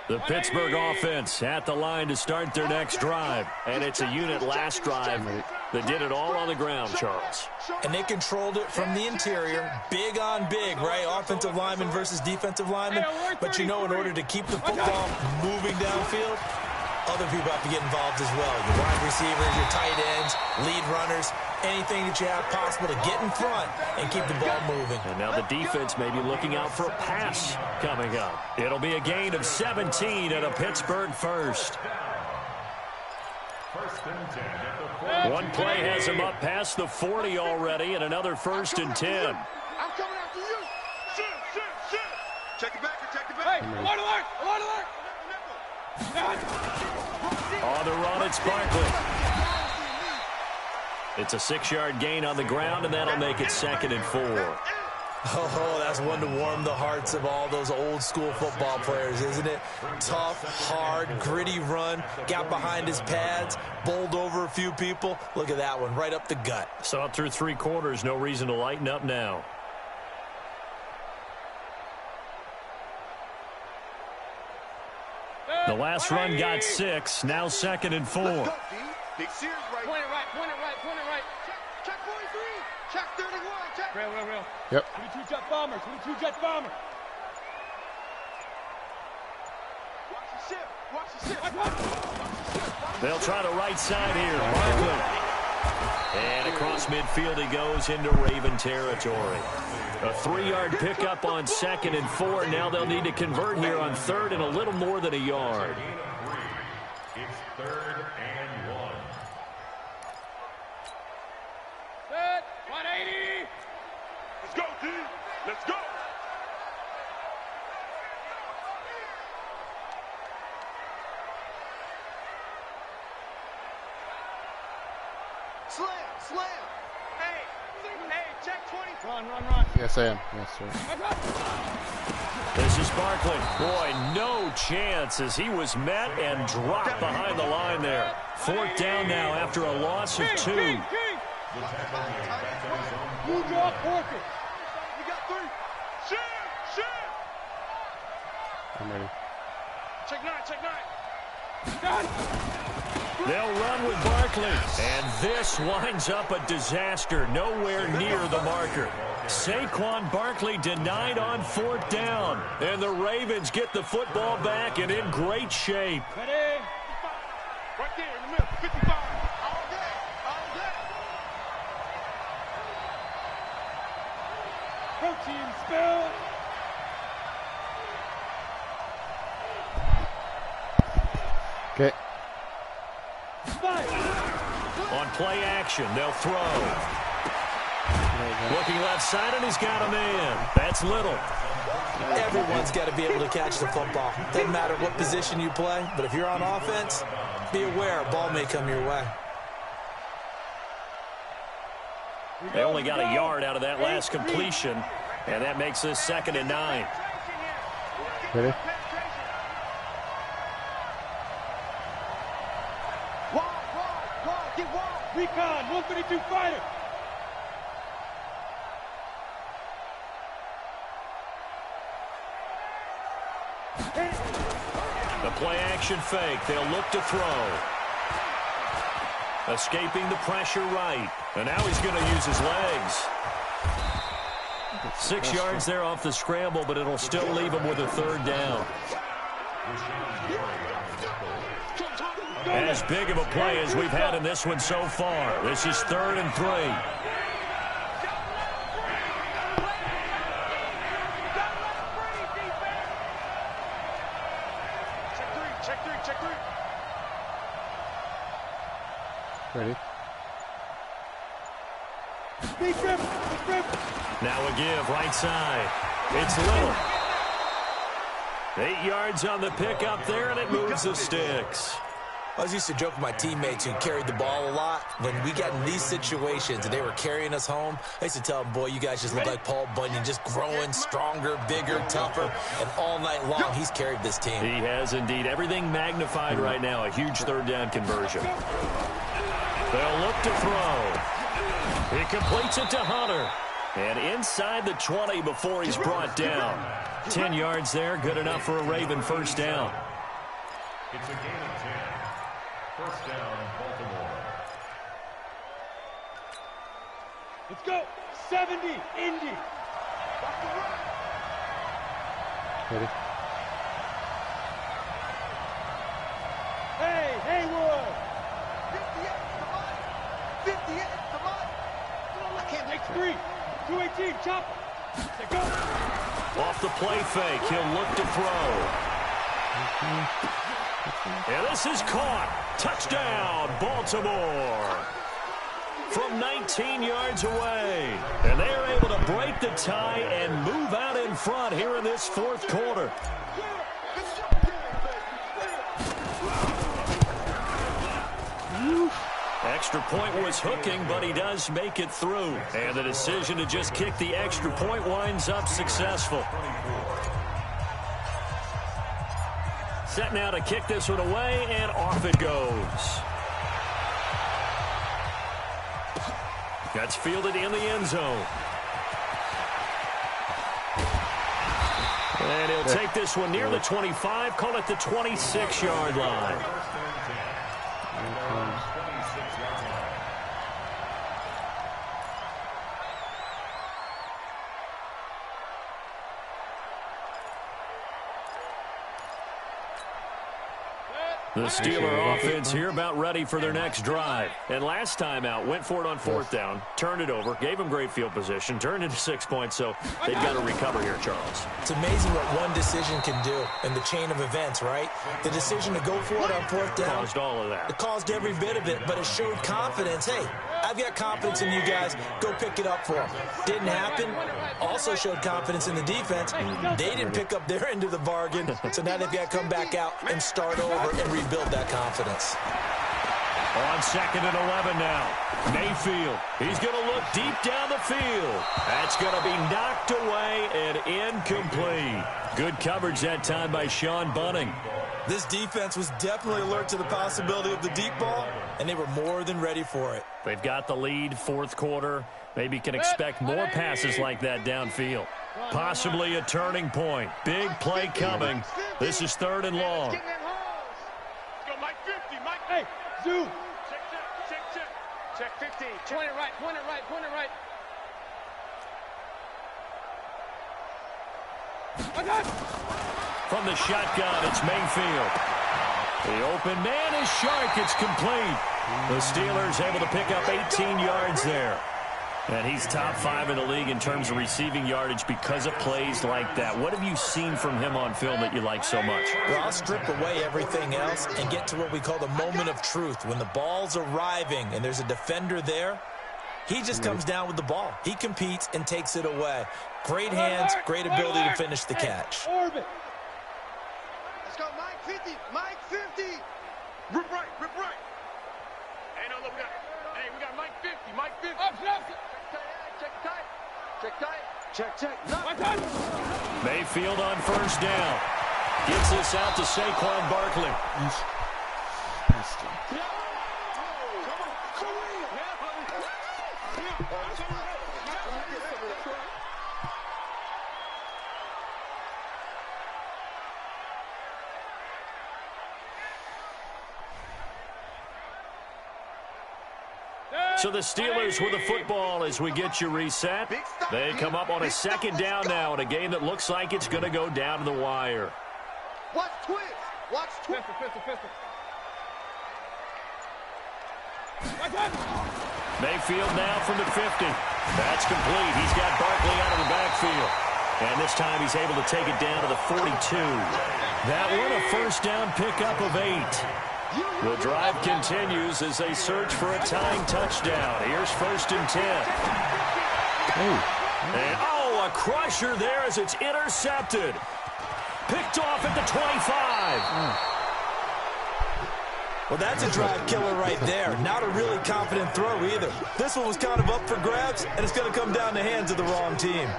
The Pittsburgh offense at the line to start their next drive. And it's a unit last drive that did it all on the ground, Charles. And they controlled it from the interior. Big on big, right? Offensive lineman versus defensive lineman. But you know, in order to keep the football moving downfield, other people have to get involved as well. Your wide receivers, your tight ends, lead runners, anything that you have possible to get in front and keep the ball moving. And now the defense may be looking out for a pass coming up. It'll be a gain of 17 and a Pittsburgh first. One play has him up past the 40 already, and another 1st and 10. I'm coming after you. Shit. Check it back. Hey, alert. On the run, it's Barkley. It's a 6-yard gain on the ground, and that'll make it 2nd and 4. Oh, that's one to warm the hearts of all those old school football players, isn't it? Tough, hard, gritty run, got behind his pads, bowled over a few people. Look at that one, right up the gut. Saw it through 3 quarters, no reason to lighten up now. The last run got 6, now 2nd and 4. Big series right. Point it right. Check 43. Check 31. Check. Real. Yep. 22 jet bomber. Watch the ship. They'll try the right side here. Barkley. And across midfield he goes into Raven territory. A 3-yard pickup on 2nd and 4. Now they'll need to convert here on 3rd and a little more than a yard. It's 3rd and 1. Set. 180. Let's go, D. Let's go. Slam. Hey, check 20. Run. Yes, I am. Yes, sir. This is Barkley. Boy, no chance as he was met and dropped behind the line there. 4th down now after a loss of 2. You draw Porker. You got 3. Shit. I'm ready. Check nine. They'll run with Barkley. And this winds up a disaster. Nowhere near the marker. Saquon Barkley denied on 4th down. And the Ravens get the football back and in great shape. Ready? Right there in the middle. 55. All day. Protein spill. Okay. On play action, they'll throw. Looking left side, and he's got a man. That's Little. Everyone's got to be able to catch the football. Doesn't matter what position you play, but if you're on offense, be aware a ball may come your way. They only got a yard out of that last completion, and that makes this 2nd and 9. Ready? Get wide. Recon, 132 fighter. The play action fake. They'll look to throw. Escaping the pressure right. And now he's going to use his legs. 6 yards there off the scramble, but it'll still leave him with a 3rd down. As big of a play as we've had in this one so far. This is 3rd and 3. Check three. Ready? Big grip. Now a give, right side. It's Little. 8 yards on the pickup there, and it moves the sticks. I was used to joke with my teammates who carried the ball a lot. When we got in these situations and they were carrying us home, I used to tell them, boy, you guys just look like Paul Bunyan, just growing stronger, bigger, tougher. And all night long, he's carried this team. He has indeed. Everything magnified right now. A huge 3rd down conversion. They'll look to throw. He completes it to Hunter. And inside the 20 before he's brought down. 10 yards there, good enough for a Raven 1st down. It's a gain of 10. 1st down, Baltimore. Let's go. 70, Indy. Ready? Hey, Haywood. 58, come on. I can't make 3. 218, chop. Let's go. Off the play fake, he'll look to throw. And this is caught. Touchdown, Baltimore. From 19 yards away. And they are able to break the tie and move out in front here in this 4th quarter. Extra point was hooking, but he does make it through. And the decision to just kick the extra point winds up successful. Set now to kick this one away, and off it goes. That's fielded in the end zone. And he'll take this one near the 25, call it the 26-yard line. The Steeler offense here about ready for their next drive. And last time out, went for it on 4th down, turned it over, gave them great field position, turned into 6 points, so they've got to recover here, Charles. It's amazing what one decision can do in the chain of events, right? The decision to go for it on 4th down. Caused all of that. It caused every bit of it, but it showed confidence. Hey, I've got confidence in you guys. Go pick it up for them. Didn't happen. Also showed confidence in the defense. They didn't pick up their end of the bargain, so now they've got to come back out and start over and rebuild that confidence. On 2nd and 11 now. Mayfield. He's going to look deep down the field. That's going to be knocked away and incomplete. Good coverage that time by Sean Bunting. This defense was definitely alert to the possibility of the deep ball, and they were more than ready for it. They've got the lead, 4th quarter. Maybe can expect more passes like that downfield. Possibly a turning point. Big play coming. This is 3rd and long. Let's go, Mike 50. Mike. Hey, Zoo. Check 15. Point it right. From the shotgun, it's Mayfield. The open man is Shark. It's complete. The Steelers able to pick up 18 yards there. And he's top 5 in the league in terms of receiving yardage because of plays like that. What have you seen from him on film that you like so much? Well, I'll strip away everything else and get to what we call the moment of truth. When the ball's arriving and there's a defender there, he just comes down with the ball. He competes and takes it away. Great hands, great ability to finish the catch. Let's go, Mike 50. Mike 50. Rip right. Hey, no, look, we got Mike 50. Mike 50. Check. Mayfield on 1st down. Gets this out to Saquon Barkley. So the Steelers with the football as we get you reset. They come up on a 2nd down now in a game that looks like it's going to go down to the wire. Watch twist. Mayfield now from the 50. That's complete. He's got Barkley out of the backfield. And this time he's able to take it down to the 42. That one a 1st down pickup of 8. The drive continues as they search for a tying touchdown. Here's 1st and 10. And, a crusher there as it's intercepted. Picked off at the 25. Well, that's a drive killer right there. Not a really confident throw either. This one was kind of up for grabs, and it's going to come down the hands of the wrong team.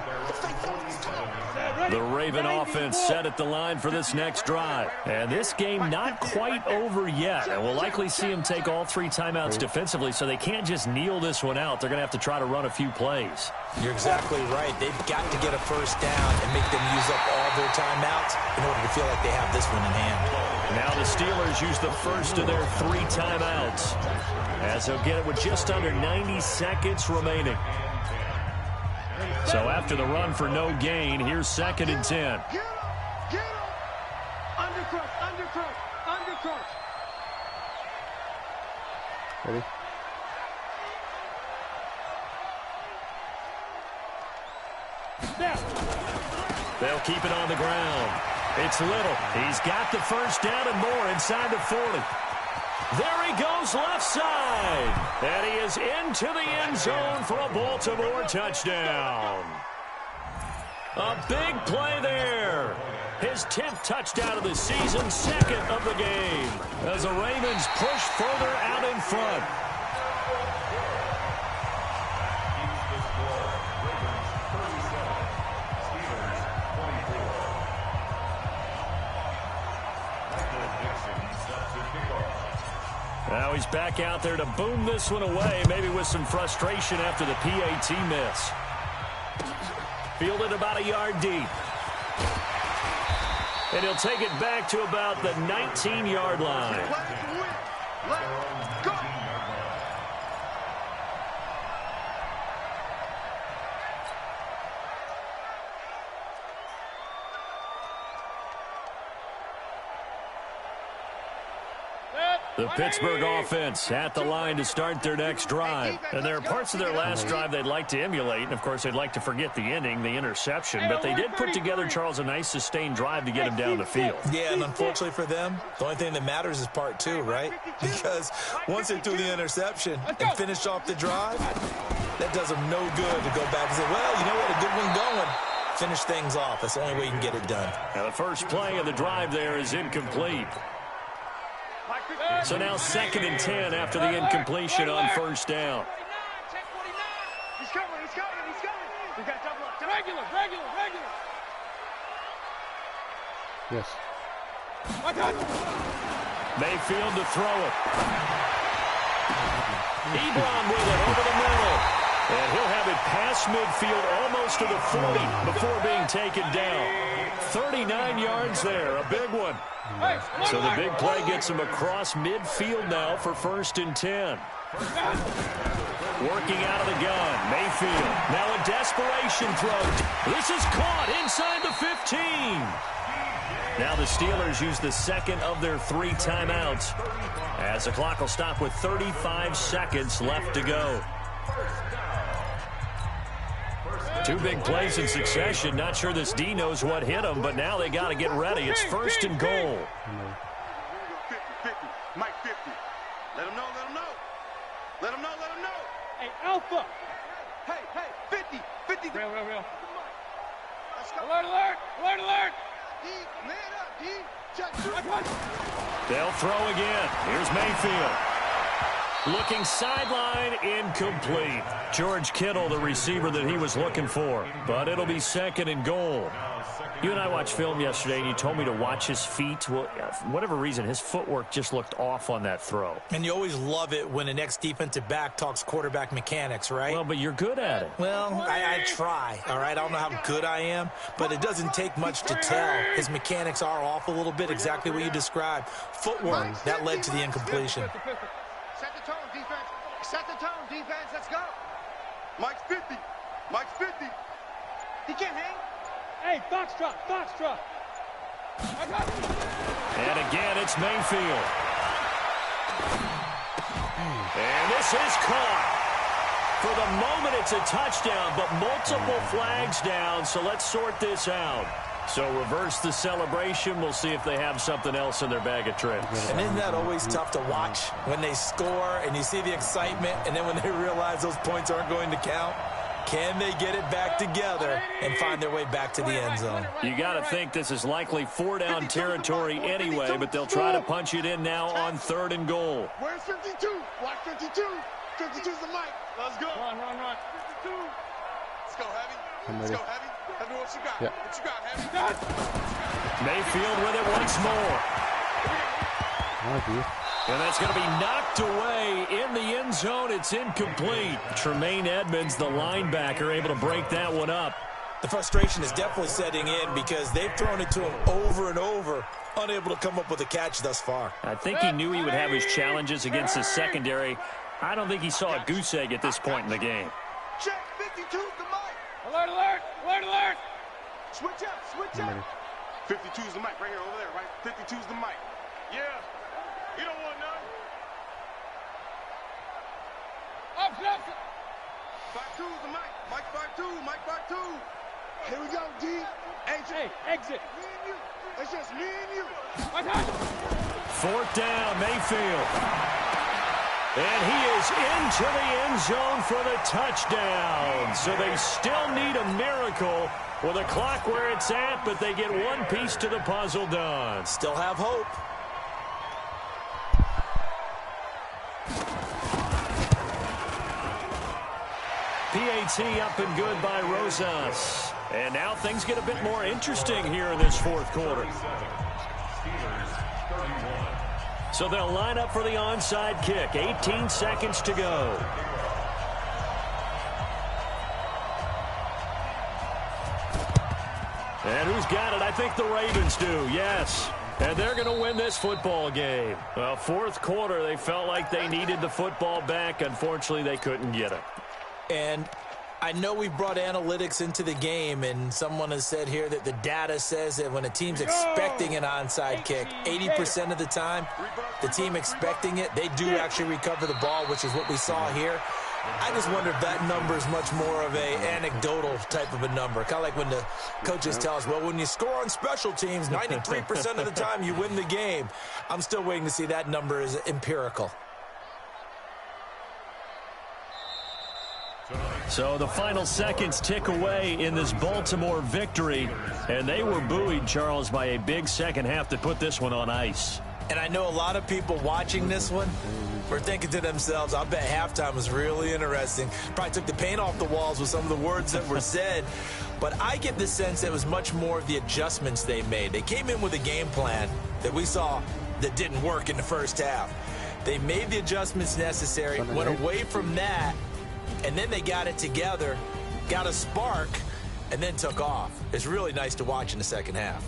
The Raven offense set at the line for this next drive. And this game not quite over yet. And we'll likely see them take all 3 timeouts defensively, so they can't just kneel this one out. They're going to have to try to run a few plays. You're exactly right. They've got to get a 1st down and make them use up all their timeouts in order to feel like they have this one in hand. Now the Steelers use the first of their 3 timeouts, as they'll get it with just under 90 seconds remaining. So after the run for no gain, here's 2nd and 10. Get him. Undercrush. Ready? They'll keep it on the ground. It's Little. He's got the 1st down and more inside the 40. There he goes left side. And he is into the end zone for a Baltimore touchdown. A big play there. His 10th touchdown of the season, 2nd of the game, as the Ravens push further out in front. Now he's back out there to boom this one away, maybe with some frustration after the PAT miss. Fielded about a yard deep. And he'll take it back to about the 19-yard line. Let's go. The Pittsburgh offense at the line to start their next drive. And there are parts of their last drive they'd like to emulate. And, of course, they'd like to forget the ending, the interception. But they did put together, Charles, a nice sustained drive to get him down the field. Yeah, and unfortunately for them, the only thing that matters is part 2, right? Because once they threw the interception and finished off the drive, that does them no good to go back and say, well, you know what, a good one going. Finish things off. That's the only way you can get it done. Now, the first play of the drive there is incomplete. So now 2nd and 10 after the incompletion on 1st down. He's coming. We got double up. Regular. Yes. Mayfield to throw it. Ebron with it over the middle. And he'll have it past midfield almost to the 40 before being taken down. 39 yards there, a big one. So the big play gets him across midfield now for 1st and 10. Working out of the gun, Mayfield. Now a desperation throw. This is caught inside the 15. Now the Steelers use the second of their 3 timeouts as the clock will stop with 35 seconds left to go. 2 big plays in succession. Not sure this D knows what hit him, but now they got to get ready. It's 1st and goal. 50, Mike 50. Let him know, let him know. Let him know, let him know. Hey, Alpha. Hey, 50. Real. Let's go. Alert. D, man up, D. Check 3. They'll throw again. Here's Mayfield. Looking sideline, incomplete. George Kittle, the receiver that he was looking for. But it'll be 2nd and goal. You and I watched film yesterday, and you told me to watch his feet. Well, for whatever reason, his footwork just looked off on that throw. And you always love it when an ex-defensive back talks quarterback mechanics, right? Well, but you're good at it. Well, I try, all right? I don't know how good I am, but it doesn't take much to tell. His mechanics are off a little bit, exactly what you described. Footwork, that led to the incompletion. Set the tone, defense. Set the tone, defense. Let's go. Mike's 50. He can't hang. Hey, Foxtrot. And again, it's Mayfield. And this is caught. For the moment, it's a touchdown, but multiple flags down, so let's sort this out. So reverse the celebration. We'll see if they have something else in their bag of tricks. And isn't that always tough to watch when they score and you see the excitement, and then when they realize those points aren't going to count? Can they get it back together and find their way back to the end zone? You got to think this is likely 4-down territory anyway, but they'll try to punch it in now on 3rd and goal. Where's 52? Watch 52. 52's the mic. Let's go. Run. 52. Let's go, Heavy. I'm Let's ready. go, Heavy. Heavy, what you got? Yeah. What you got, Heavy? Mayfield with it once more. Oh, And that's going to be knocked away in the end zone. It's incomplete. Tremaine Edmonds, the linebacker, able to break that one up. The frustration is definitely setting in because they've thrown it to him over and over, unable to come up with a catch thus far. I think he knew he would have his challenges against his secondary. I don't think he saw a goose egg at this point in the game. Check 52's the mic. Alert. Switch up. 52's the mic right here, over there, right? 52's the mic. Yeah. You don't want none. 52's the mic. Mike 52. Here we go, D. Hey, exit. Me and you. It's just me and you. 4th down, Mayfield. And he is into the end zone for the touchdown. So they still need a miracle with the clock where it's at, but they get one piece to the puzzle done. Still have hope. PAT up and good by Rosas. And now things get a bit more interesting here in this 4th quarter. So they'll line up for the onside kick. 18 seconds to go. And who's got it? I think the Ravens do, yes. And they're going to win this football game. Well, 4th quarter, they felt like they needed the football back. Unfortunately, they couldn't get it. And I know we brought analytics into the game, and someone has said here that the data says that when a team's expecting an onside kick, 80% of the time, the team expecting it, they do actually recover the ball, which is what we saw here. I just wonder if that number is much more of a anecdotal type of a number. Kind of like when the coaches tell us, well, when you score on special teams, 93% of the time you win the game. I'm still waiting to see that number is empirical. So the final seconds tick away in this Baltimore victory. And they were buoyed, Charles, by a big second half that put this one on ice. And I know a lot of people watching this one were thinking to themselves, I bet halftime was really interesting. Probably took the paint off the walls with some of the words that were said. But I get the sense that it was much more of the adjustments they made. They came in with a game plan that we saw that didn't work in the first half. They made the adjustments necessary, went away from that, and then they got it together, got a spark, and then took off. It's really nice to watch in the second half.